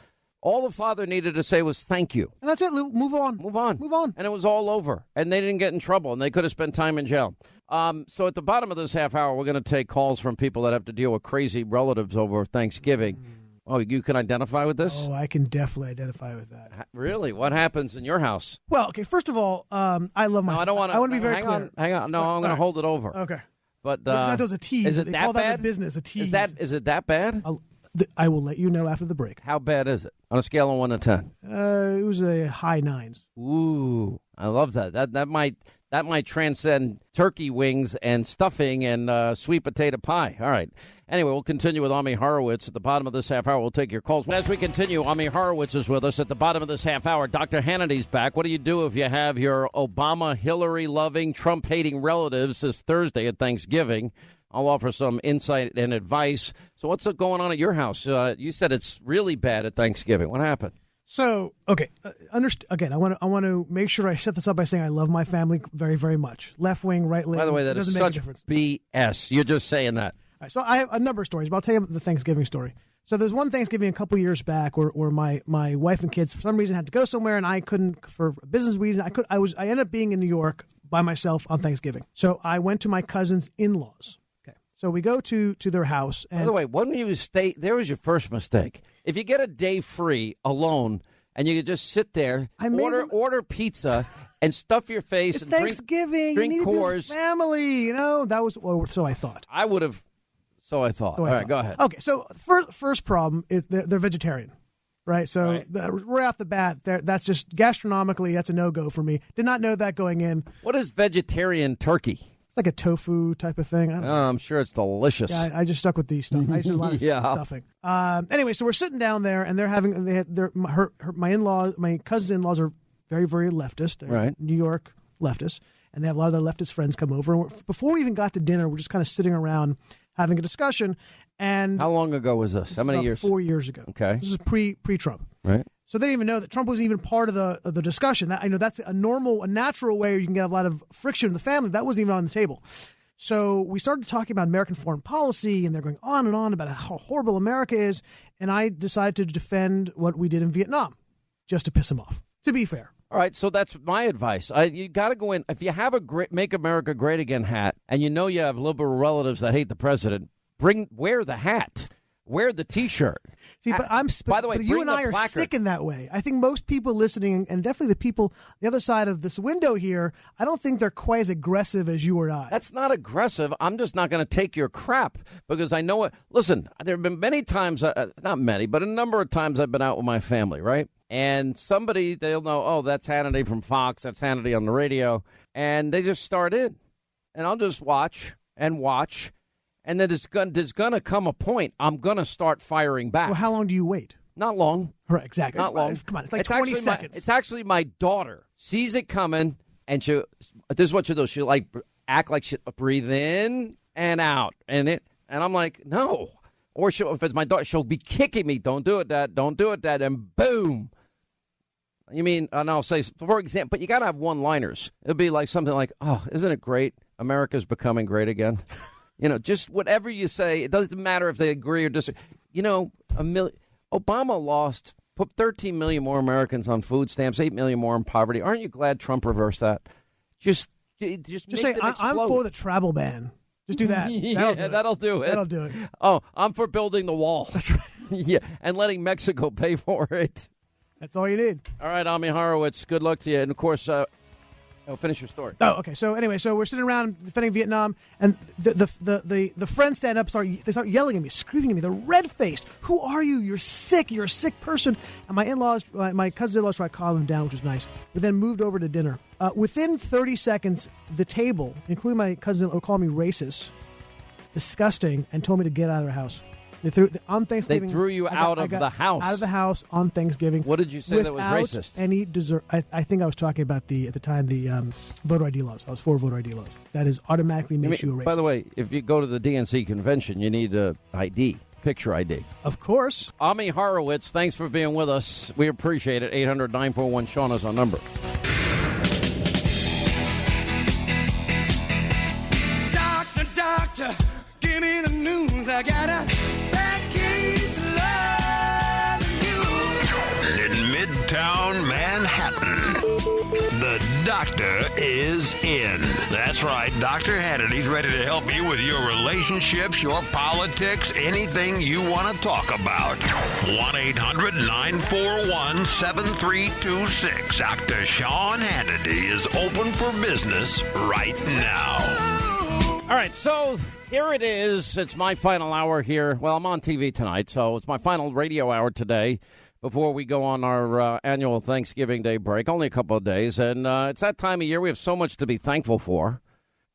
[SPEAKER 1] All the father needed to say was thank you.
[SPEAKER 2] And that's it. Move on.
[SPEAKER 1] Move on.
[SPEAKER 2] Move on.
[SPEAKER 1] And it was all over. And they didn't get in trouble. And they could have spent time in jail. So at the bottom of this half hour, we're going to take calls from people that have to deal with crazy relatives over Thanksgiving. Oh, you can identify with this?
[SPEAKER 2] Oh, I can definitely identify with that.
[SPEAKER 1] Really? What happens in your house?
[SPEAKER 2] Well, okay, first of all, I love my...
[SPEAKER 1] No, I don't want to...
[SPEAKER 2] I want to be very clear.
[SPEAKER 1] Hang on. No, I'm going to hold it over.
[SPEAKER 2] Okay.
[SPEAKER 1] But...
[SPEAKER 2] that was a tease.
[SPEAKER 1] Is it
[SPEAKER 2] they
[SPEAKER 1] that
[SPEAKER 2] call
[SPEAKER 1] bad?
[SPEAKER 2] that in business, a tease.
[SPEAKER 1] Is it that bad?
[SPEAKER 2] I will let you know after the break.
[SPEAKER 1] How bad is it? On a scale of 1 to 10?
[SPEAKER 2] It was a high 9s.
[SPEAKER 1] Ooh, I love that. That might transcend turkey wings and stuffing and sweet potato pie. All right. Anyway, we'll continue with Ami Horowitz. At the bottom of this half hour, we'll take your calls. As we continue, Ami Horowitz is with us. At the bottom of this half hour, Dr. Hannity's back. What do you do if you have your Obama, Hillary-loving, Trump-hating relatives this Thursday at Thanksgiving? I'll offer some insight and advice. So what's going on at your house? You said it's really bad at Thanksgiving. What happened?
[SPEAKER 2] So, okay, again, I want to make sure I set this up by saying I love my family very, very much. Left wing, right wing.
[SPEAKER 1] By the way, that is such BS. You're just saying that.
[SPEAKER 2] All right, so I have a number of stories, but I'll tell you the Thanksgiving story. So there's one Thanksgiving a couple years back where my wife and kids for some reason had to go somewhere and I couldn't for a business reason. I ended up being in New York by myself on Thanksgiving. So I went to my cousin's in-laws. Okay, so we go to their house. And
[SPEAKER 1] by the way, when you stay, there was your first mistake. If you get a day free alone and you could just sit there, order pizza and stuff your face and
[SPEAKER 2] Thanksgiving,
[SPEAKER 1] drink Coors.
[SPEAKER 2] Family, that was so I thought.
[SPEAKER 1] I would have. So I thought. All right, go ahead.
[SPEAKER 2] Okay, so first problem is they're vegetarian, right? So right off the bat, that's just gastronomically, that's a no-go for me. Did not know that going in.
[SPEAKER 1] What is vegetarian turkey?
[SPEAKER 2] It's like a tofu type of thing. I don't know.
[SPEAKER 1] I'm sure it's delicious.
[SPEAKER 2] Yeah, I just stuck with these stuff. I used to do a lot of stuffing. Anyway, so we're sitting down there, and my in-laws, my cousin's in-laws are very, very leftist. They're New York leftists, and they have a lot of their leftist friends come over. And before we even got to dinner, we're just kind of sitting around having a discussion. And
[SPEAKER 1] how long ago was this? How many years?
[SPEAKER 2] 4 years ago.
[SPEAKER 1] Okay.
[SPEAKER 2] This is pre-Trump.
[SPEAKER 1] Right.
[SPEAKER 2] So they didn't even know that Trump wasn't even part of the discussion. I know that's a natural way you can get a lot of friction in the family. That wasn't even on the table. So we started talking about American foreign policy, and they're going on and on about how horrible America is. And I decided to defend what we did in Vietnam. just to piss him off, to be fair.
[SPEAKER 1] All right, so that's my advice. You got to go in. If you have a great Make America Great Again hat, and you know you have liberal relatives that hate the president, wear the hat. Wear the T-shirt.
[SPEAKER 2] See, but by the way, you and I are sick in that way. I think most people listening, and definitely the people on the other side of this window here, I don't think they're quite as aggressive as you or I.
[SPEAKER 1] That's not aggressive. I'm just not going to take your crap because I know it. Listen, there have been many times, not many, but a number of times I've been out with my family, right? And somebody, they'll know, oh, that's Hannity from Fox, that's Hannity on the radio, and they just start in. And I'll just watch. And then there's going to come a point I'm going to start firing back.
[SPEAKER 2] Well, how long do you wait?
[SPEAKER 1] Not long.
[SPEAKER 2] Right, exactly.
[SPEAKER 1] Not long.
[SPEAKER 2] Come on, it's like 20 seconds.
[SPEAKER 1] It's actually my daughter sees it coming, and this is what she'll do. She'll act like she breathe in and out, and I'm like, no. Or if it's my daughter, she'll be kicking me. Don't do it, Dad. Don't do it, Dad. And boom. You mean, and I'll say, for example, but you got to have one-liners. It'll be like something like, oh, isn't it great? America's becoming great again. Just whatever you say, it doesn't matter if they agree or disagree. Obama lost, put 13 million more Americans on food stamps, 8 million more in poverty. Aren't you glad Trump reversed that? Just
[SPEAKER 2] say, I'm for the travel ban. Just do that.
[SPEAKER 1] That'll do it.
[SPEAKER 2] That'll do it.
[SPEAKER 1] Oh, I'm for building the wall.
[SPEAKER 2] That's right.
[SPEAKER 1] Yeah, and letting Mexico pay for it.
[SPEAKER 2] That's all you need.
[SPEAKER 1] All right, Ami Horowitz, good luck to you. And, of course, finish your story.
[SPEAKER 2] Oh, okay. So anyway, we're sitting around defending Vietnam, and the friends stand up, they start yelling at me, screaming at me. They're red-faced. Who are you? You're sick. You're a sick person. And my in-laws, my cousin's in-laws tried to calm them down, which was nice. We then moved over to dinner. Within 30 seconds, the table, including my cousin, would call me racist, disgusting, and told me to get out of their house. On Thanksgiving,
[SPEAKER 1] they threw you out of the house.
[SPEAKER 2] Out of the house on Thanksgiving.
[SPEAKER 1] What did you say that was racist?
[SPEAKER 2] Any desert. I think I was talking about at the time the voter ID laws. I was for voter ID laws. That is automatically makes you a racist.
[SPEAKER 1] By the way, if you go to the DNC convention, you need a ID, picture ID.
[SPEAKER 2] Of course.
[SPEAKER 1] Ami Horowitz, thanks for being with us. We appreciate it. 800-941-SEAN is our number.
[SPEAKER 6] Doctor, give me the news. I got a bad case of loving you.
[SPEAKER 7] In Midtown Manhattan, the doctor is in. That's right, Dr. Hannity's ready to help you with your relationships, your politics, anything you want to talk about. 1-800-941-7326. Dr. Sean Hannity is open for business right now.
[SPEAKER 1] All right, so here it is. It's my final hour here. Well, I'm on TV tonight, so it's my final radio hour today before we go on our annual Thanksgiving Day break. Only a couple of days, and it's that time of year we have so much to be thankful for.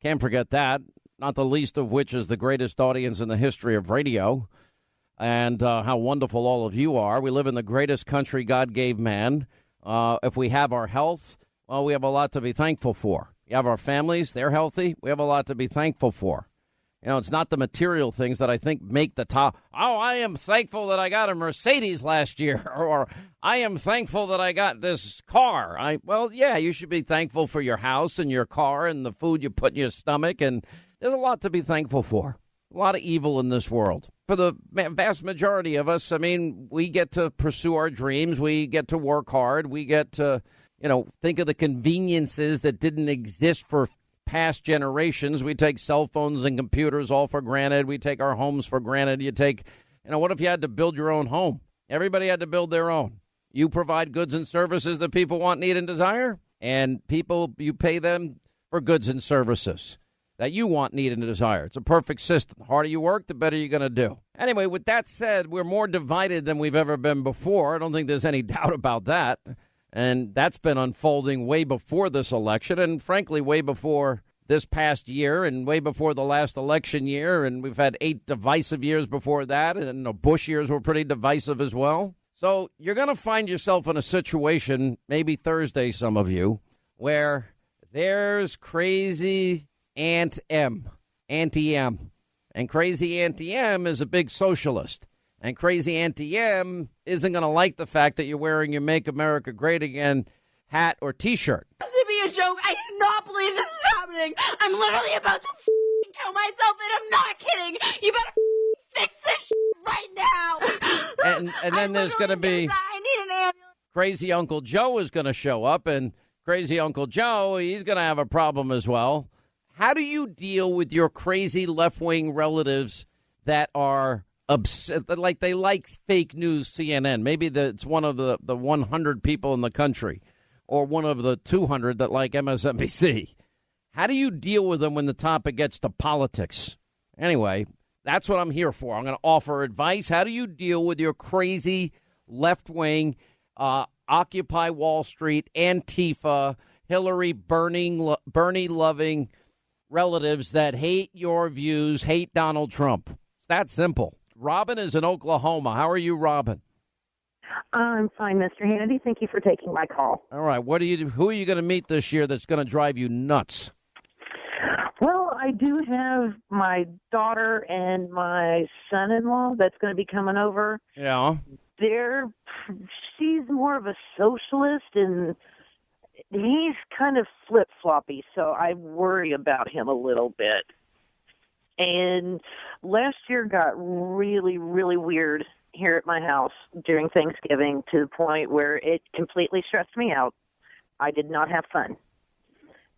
[SPEAKER 1] Can't forget that, not the least of which is the greatest audience in the history of radio and how wonderful all of you are. We live in the greatest country God gave man. If we have our health, well, we have a lot to be thankful for. You have our families, they're healthy. We have a lot to be thankful for. It's not the material things that I think make the top. Oh, I am thankful that I got a Mercedes last year, or I am thankful that I got this car. Well, yeah, you should be thankful for your house and your car and the food you put in your stomach, and there's a lot to be thankful for. A lot of evil in this world. For the vast majority of us, we get to pursue our dreams. We get to work hard. We get to think of the conveniences that didn't exist for past generations. We take cell phones and computers all for granted. We take our homes for granted. You take, what if you had to build your own home? Everybody had to build their own. You provide goods and services that people want, need, and desire. And you pay them for goods and services that you want, need, and desire. It's a perfect system. The harder you work, the better you're going to do. Anyway, with that said, we're more divided than we've ever been before. I don't think there's any doubt about that. And that's been unfolding way before this election and, frankly, way before this past year and way before the last election year. And we've had 8 divisive years before that. And the Bush years were pretty divisive as well. So you're going to find yourself in a situation, maybe Thursday, some of you, where there's crazy Aunt M, Auntie M. And crazy Auntie M is a big socialist. And crazy Auntie M isn't going to like the fact that you're wearing your Make America Great Again hat or T-shirt.
[SPEAKER 8] To be a joke. I cannot believe this is happening. I'm literally about to kill myself, and I'm not kidding. You better fix this right now.
[SPEAKER 1] And then there's going to be...
[SPEAKER 8] I need an ambulance.
[SPEAKER 1] Crazy Uncle Joe is going to show up, and Crazy Uncle Joe, he's going to have a problem as well. How do you deal with your crazy left-wing relatives that are upset, like they like fake news CNN? Maybe it's one of the 100 people in the country or one of the 200 that like MSNBC. How do you deal with them when the topic gets to politics? Anyway, that's what I'm here for. I'm going to offer advice. How do you deal with your crazy left-wing, Occupy Wall Street, Antifa, Hillary Bernie-loving relatives that hate your views, hate Donald Trump? It's that simple. Robin is in Oklahoma. How are you, Robin?
[SPEAKER 9] I'm fine, Mr. Hannity. Thank you for taking my call.
[SPEAKER 1] All right. Who are you going to meet this year that's going to drive you nuts?
[SPEAKER 9] Well, I do have my daughter and my son-in-law that's going to be coming over.
[SPEAKER 1] Yeah.
[SPEAKER 9] She's more of a socialist, and he's kind of flip-floppy, so I worry about him a little bit. And last year got really, really weird here at my house during Thanksgiving to the point where it completely stressed me out. I did not have fun.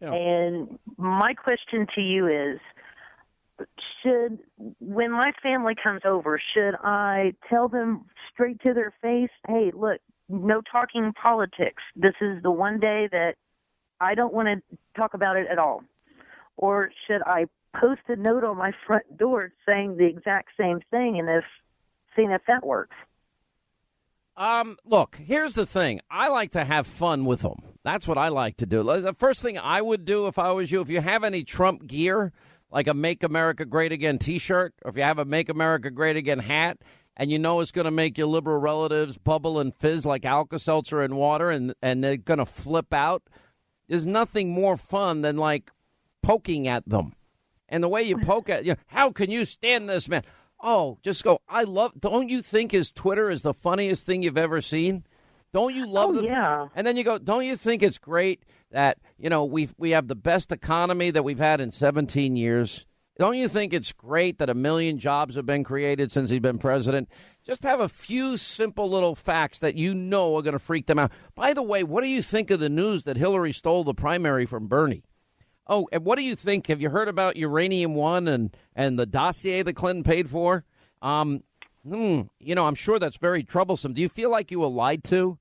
[SPEAKER 9] Yeah. And my question to you is, when my family comes over, should I tell them straight to their face, hey, look, no talking politics. This is the one day that I don't want to talk about it at all? Or should I post a note on my front door saying the exact same thing and seeing if that works?
[SPEAKER 1] Look, here's the thing. I like to have fun with them. That's what I like to do. The first thing I would do if I was you, if you have any Trump gear, like a Make America Great Again T-shirt, or if you have a Make America Great Again hat, and you know it's going to make your liberal relatives bubble and fizz like Alka-Seltzer in water, and they're going to flip out, there's nothing more fun than, like, poking at them. And the way you poke at, how can you stand this man? Oh, just go, don't you think his Twitter is the funniest thing you've ever seen? Don't you love
[SPEAKER 9] yeah.
[SPEAKER 1] And then you go, don't you think it's great that, we have the best economy that we've had in 17 years? Don't you think it's great that 1 million jobs have been created since he's been president? Just have a few simple little facts that are going to freak them out. By the way, what do you think of the news that Hillary stole the primary from Bernie? Oh, and what do you think? Have you heard about Uranium One and the dossier that Clinton paid for? I'm sure that's very troublesome. Do you feel like you were lied to?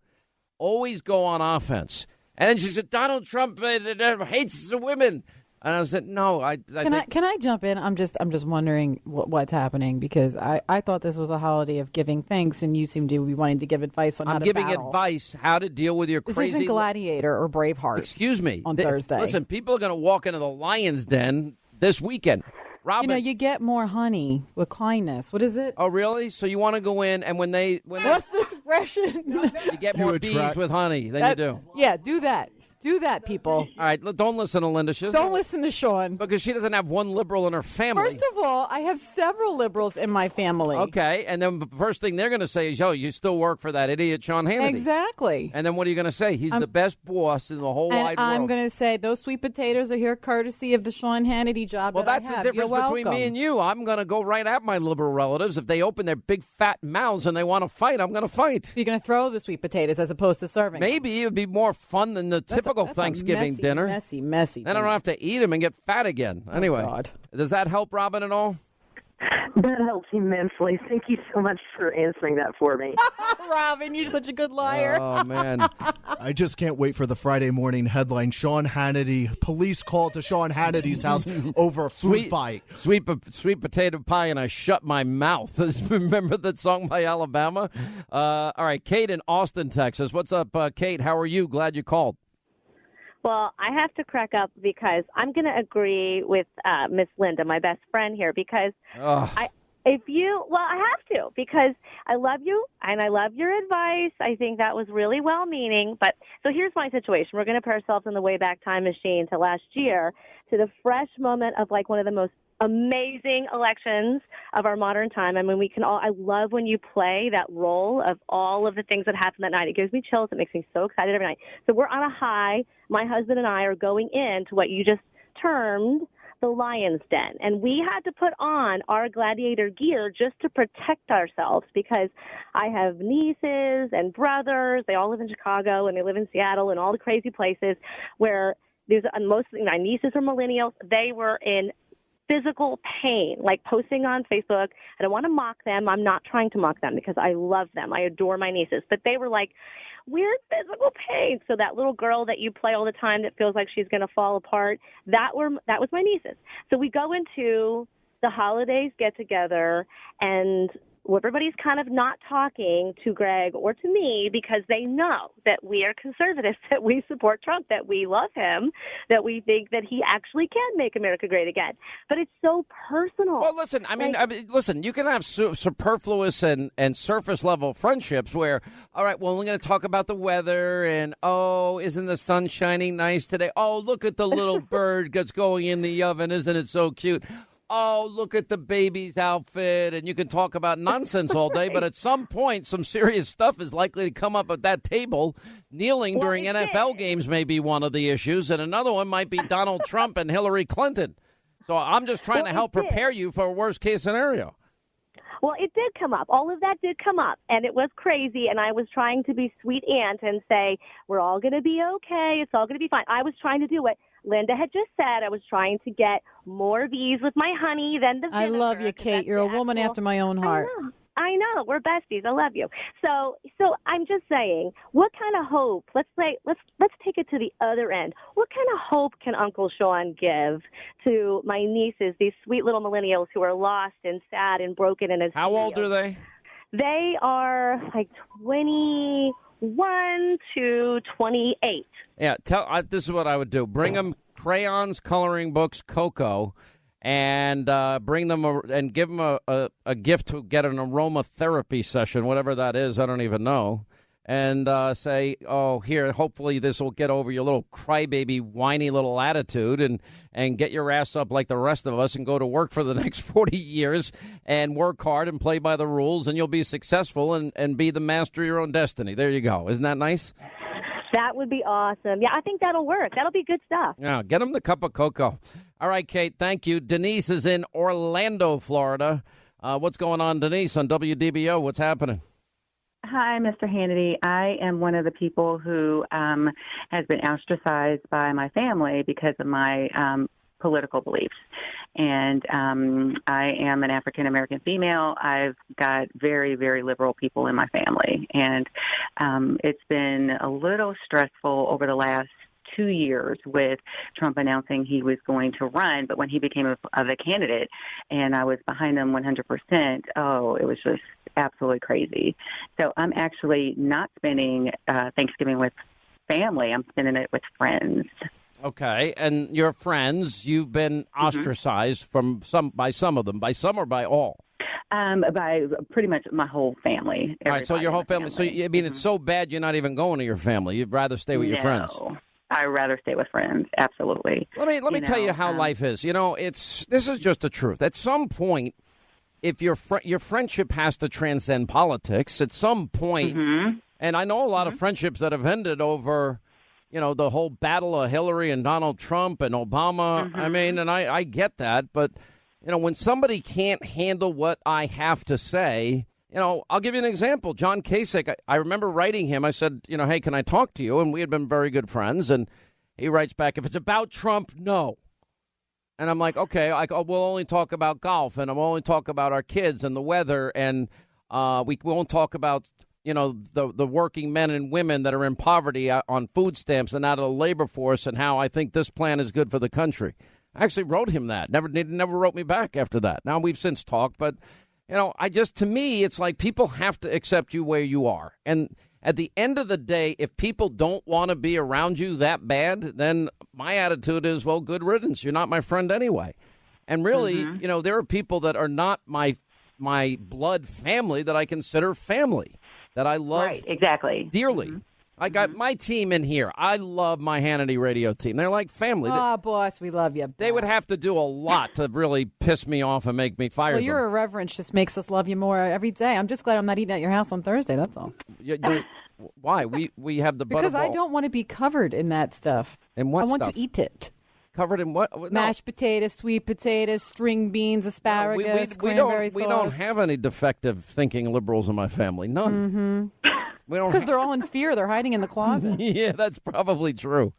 [SPEAKER 1] Always go on offense. And then she said, Donald Trump hates the women. And I said, no.
[SPEAKER 10] Can I jump in? I'm just wondering what's happening, because I thought this was a holiday of giving thanks, and you seem to be wanting to give advice on how to battle. I'm giving
[SPEAKER 1] advice how to deal with your crazy.
[SPEAKER 10] This isn't Gladiator or Braveheart.
[SPEAKER 1] Excuse me.
[SPEAKER 10] On Thursday.
[SPEAKER 1] Listen, people are going to walk into the lion's den this weekend. Robin,
[SPEAKER 10] you get more honey with kindness. What is it?
[SPEAKER 1] Oh, really? So you want to go in, and when
[SPEAKER 10] what's the expression?
[SPEAKER 1] You get more bees with honey than you do.
[SPEAKER 10] Yeah, do that. Do that, people.
[SPEAKER 1] All right, don't listen to Linda.
[SPEAKER 10] Don't listen to Sean.
[SPEAKER 1] Because she doesn't have one liberal in her family.
[SPEAKER 10] First of all, I have several liberals in my family.
[SPEAKER 1] Okay, and then the first thing they're going to say is, you still work for that idiot Sean Hannity.
[SPEAKER 10] Exactly.
[SPEAKER 1] And then what are you going to say? He's the best boss in the whole wide world.
[SPEAKER 10] I'm going to say those sweet potatoes are here courtesy of the Sean Hannity job.
[SPEAKER 1] Well, that's the difference between me and you. I'm going to go right at my liberal relatives. If they open their big fat mouths and they want to fight, I'm going to fight.
[SPEAKER 10] You're going to throw the sweet potatoes as opposed to serving
[SPEAKER 1] Maybe it would be more fun than the typical Thanksgiving dinner.
[SPEAKER 10] Messy.
[SPEAKER 1] Then I don't have to eat them and get fat again. Anyway,
[SPEAKER 10] God.
[SPEAKER 1] Does that help, Robin, at all?
[SPEAKER 9] That helps immensely. Thank you so much for answering that for me.
[SPEAKER 10] Robin, you're such a good liar.
[SPEAKER 1] Oh, man.
[SPEAKER 11] I just can't wait for the Friday morning headline. Sean Hannity, police called to Sean Hannity's house over a food fight.
[SPEAKER 1] Sweet potato pie, and I shut my mouth. Remember that song by Alabama? All right, Kate in Austin, Texas. What's up, Kate? How are you? Glad you called.
[SPEAKER 24] Well, I have to crack up because I'm going to agree with Miss Linda, my best friend here, because I have to, because I love you and I love your advice. I think that was really well-meaning. But so here's my situation. We're going to put ourselves in the Wayback Time machine to last year, to the fresh moment of like one of the most amazing elections of our modern time. I mean, I love when you play that role of all of the things that happened that night. It gives me chills. It makes me so excited every night. So we're on a high. My husband and I are going into what you just termed the lion's den. And we had to put on our gladiator gear just to protect ourselves because I have nieces and brothers. They all live in Chicago and they live in Seattle and all the crazy places where mostly my nieces are millennials. They were in physical pain, like posting on Facebook. I don't want to mock them. I'm not trying to mock them because I love them. I adore my nieces. But they were like, weird physical pain. So that little girl that you play all the time that feels like she's going to fall apart, that was my nieces. So we go into the holidays get together and everybody's kind of not talking to Greg or to me because they know that we are conservatives, that we support Trump, that we love him, that we think that he actually can make America great again. But it's so personal.
[SPEAKER 1] Well, listen, I mean, listen, you can have superfluous and surface level friendships where, all right, well, we're going to talk about the weather and, oh, isn't the sun shining nice today? Oh, look at the little bird that's going in the oven. Isn't it so cute? Oh, look at the baby's outfit, and you can talk about nonsense all day, but at some point, some serious stuff is likely to come up at that table. Kneeling during NFL games may be one of the issues, and another one might be Donald Trump and Hillary Clinton. So I'm just trying to help prepare you for a worst-case scenario.
[SPEAKER 24] Well, it did come up. All of that did come up, and it was crazy, and I was trying to be sweet aunt and say, we're all going to be okay. It's all going to be fine. I was trying to do what Linda had just said. I was trying to get more V's with my honey than the vinegar.
[SPEAKER 10] I love you, Kate. You're a woman after my own heart.
[SPEAKER 24] I know. We're besties. I love you. So I'm just saying, what kind of hope? Let's take it to the other end. What kind of hope can Uncle Sean give to my nieces, these sweet little millennials who are lost and sad and broken in his
[SPEAKER 1] How old are they?
[SPEAKER 24] They are like 21 to 28.
[SPEAKER 1] Yeah, this is what I would do. Bring them crayons, coloring books, cocoa, and bring them and give them a gift to get an aromatherapy session, whatever that is. I don't even know. And say, oh, here, hopefully this will get over your little crybaby, whiny little attitude and get your ass up like the rest of us and go to work for the next 40 years and work hard and play by the rules, and you'll be successful and be the master of your own destiny. There you go. Isn't that nice?
[SPEAKER 24] That would be awesome. Yeah, I think that'll work. That'll be good stuff.
[SPEAKER 1] Yeah, get them the cup of cocoa. All right, Kate, thank you. Denise is in Orlando, Florida. What's going on, Denise, on WDBO? What's happening?
[SPEAKER 13] Hi, Mr. Hannity. I am one of the people who has been ostracized by my family because of my political beliefs. And I am an African-American female. I've got very, very liberal people in my family. And it's been a little stressful over the last 2 years with Trump announcing he was going to run. But when he became a candidate and I was behind him 100%, it was just absolutely crazy. So I'm actually not spending Thanksgiving with family. I'm spending it with friends.
[SPEAKER 1] Okay, and your friends, you've been ostracized by some of them, by some or by all?
[SPEAKER 13] By pretty much my whole family.
[SPEAKER 1] All right, so your whole family. So, I mean, it's so bad you're not even going to your family. You'd rather stay with your friends.
[SPEAKER 13] I'd rather stay with friends, absolutely.
[SPEAKER 1] Let me tell you how life is. You know, this is just the truth. At some point, if your friendship has to transcend politics, at some point, and I know a lot of friendships that have ended over, you know, the whole battle of Hillary and Donald Trump and Obama. I mean, and I get that. But, you know, when somebody can't handle what I have to say, you know, I'll give you an example. John Kasich, I remember writing him. I said, you know, hey, can I talk to you? And we had been very good friends. And he writes back, if it's about Trump, no. And I'm like, okay, we'll only talk about golf, and we'll only talk about our kids and the weather, and we won't talk about, you know, the working men and women that are in poverty on food stamps and out of the labor force, and how I think this plan is good for the country. I actually wrote him that. Never wrote me back after that. Now, we've since talked, but, you know, to me, it's like people have to accept you where you are. And at the end of the day, if people don't want to be around you that bad, then my attitude is, well, good riddance. You're not my friend anyway. And really, you know, there are people that are not my blood family that I consider family, that I love dearly. I got my team in here. I love my Hannity radio team. They're like family.
[SPEAKER 10] Oh, boss, we love you.
[SPEAKER 1] They would have to do a lot to really piss me off and make me fire them.
[SPEAKER 10] Your irreverence just makes us love you more every day. I'm just glad I'm not eating at your house on Thursday, that's all.
[SPEAKER 1] Why? We have the
[SPEAKER 10] Because
[SPEAKER 1] butterball.
[SPEAKER 10] I don't want to be covered in that stuff.
[SPEAKER 1] And what
[SPEAKER 10] I want
[SPEAKER 1] stuff?
[SPEAKER 10] to eat it.
[SPEAKER 1] Covered in what? No.
[SPEAKER 10] Mashed potatoes, sweet potatoes, string beans, asparagus, cranberry sauce.
[SPEAKER 1] We don't have any defective thinking liberals in my family. None.
[SPEAKER 10] Mm-hmm. It's because they're all in fear. They're hiding in the closet.
[SPEAKER 1] Yeah, that's probably true.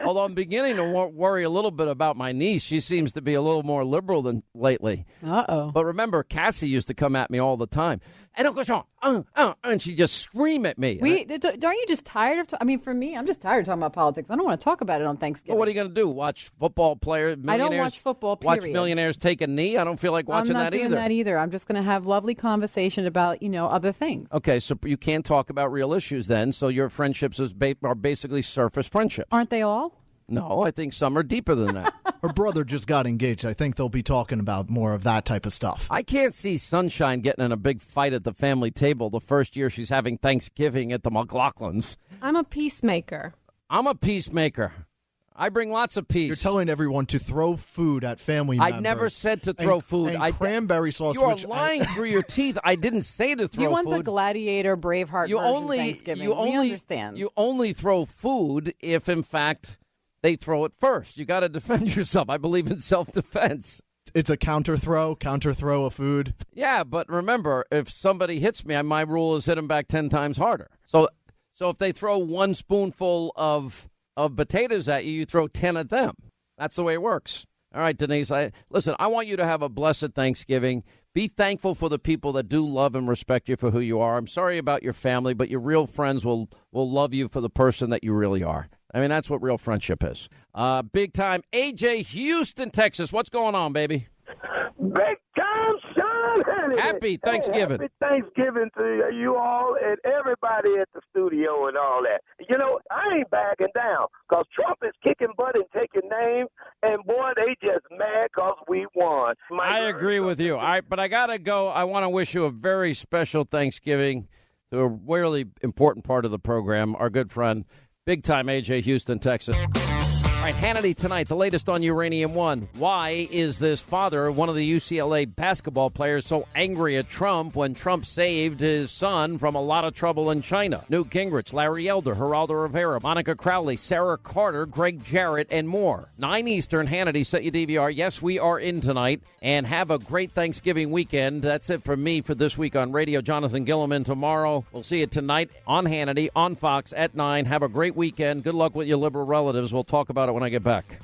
[SPEAKER 1] Although I'm beginning to worry a little bit about my niece. She seems to be a little more liberal than lately.
[SPEAKER 10] Uh-oh.
[SPEAKER 1] But remember, Cassie used to come at me all the time. And Uncle Sean, and she'd just scream at me.
[SPEAKER 10] Aren't you just tired of for me, I'm just tired of talking about politics. I don't want to talk about it on Thanksgiving.
[SPEAKER 1] Well, what are you going to do? Watch football players, millionaires?
[SPEAKER 10] I don't watch football, period.
[SPEAKER 1] Watch millionaires take a knee? I don't feel like watching that either.
[SPEAKER 10] I'm not doing that either. I'm just going to have lovely conversation about, other things.
[SPEAKER 1] Okay, so you can't talk about real issues then, so your friendships are basically surface friendships.
[SPEAKER 10] Aren't they all?
[SPEAKER 1] No, I think some are deeper than that.
[SPEAKER 11] Her brother just got engaged. I think they'll be talking about more of that type of stuff.
[SPEAKER 1] I can't see Sunshine getting in a big fight at the family table the first year she's having Thanksgiving at the McLaughlins.
[SPEAKER 14] I'm a peacemaker.
[SPEAKER 1] I'm a peacemaker. I bring lots of peace.
[SPEAKER 11] You're telling everyone to throw food at family members.
[SPEAKER 1] I never said to throw food.
[SPEAKER 11] And cranberry sauce.
[SPEAKER 1] You are lying through your teeth. I didn't say to throw food.
[SPEAKER 10] You want the Gladiator, Braveheart version Thanksgiving. We understand.
[SPEAKER 1] You only throw food if, in fact, they throw it first. You got to defend yourself. I believe in self-defense.
[SPEAKER 11] It's a counter throw of food.
[SPEAKER 1] Yeah, but remember, if somebody hits me, my rule is hit them back 10 times harder. So if they throw one spoonful of potatoes at you, you throw 10 at them. That's the way it works. All right, Denise, I want you to have a blessed Thanksgiving. Be thankful for the people that do love and respect you for who you are. I'm sorry about your family, but your real friends will love you for the person that you really are. I mean, that's what real friendship is. Big time. AJ, Houston, Texas. What's going on, baby?
[SPEAKER 15] Big time, Sean Hannity.
[SPEAKER 1] Happy Thanksgiving.
[SPEAKER 15] Happy Thanksgiving to you all and everybody at the studio and all that. I ain't backing down because Trump is kicking butt and taking names, and, boy, they just mad because we won.
[SPEAKER 1] I agree with you. All right, but I got to go. I want to wish you a very special Thanksgiving to a really important part of the program, our good friend, big time AJ, Houston, Texas. All right, Hannity tonight, the latest on Uranium One. Why is this father, one of the UCLA basketball players, so angry at Trump when Trump saved his son from a lot of trouble in China? Newt Gingrich, Larry Elder, Geraldo Rivera, Monica Crowley, Sarah Carter, Greg Jarrett, and more. 9 Eastern, Hannity, set your DVR. Yes, we are in tonight. And have a great Thanksgiving weekend. That's it for me for this week on radio. Jonathan Gilliman tomorrow. We'll see you tonight on Hannity, on Fox at 9. Have a great weekend. Good luck with your liberal relatives. We'll talk about it when I get back.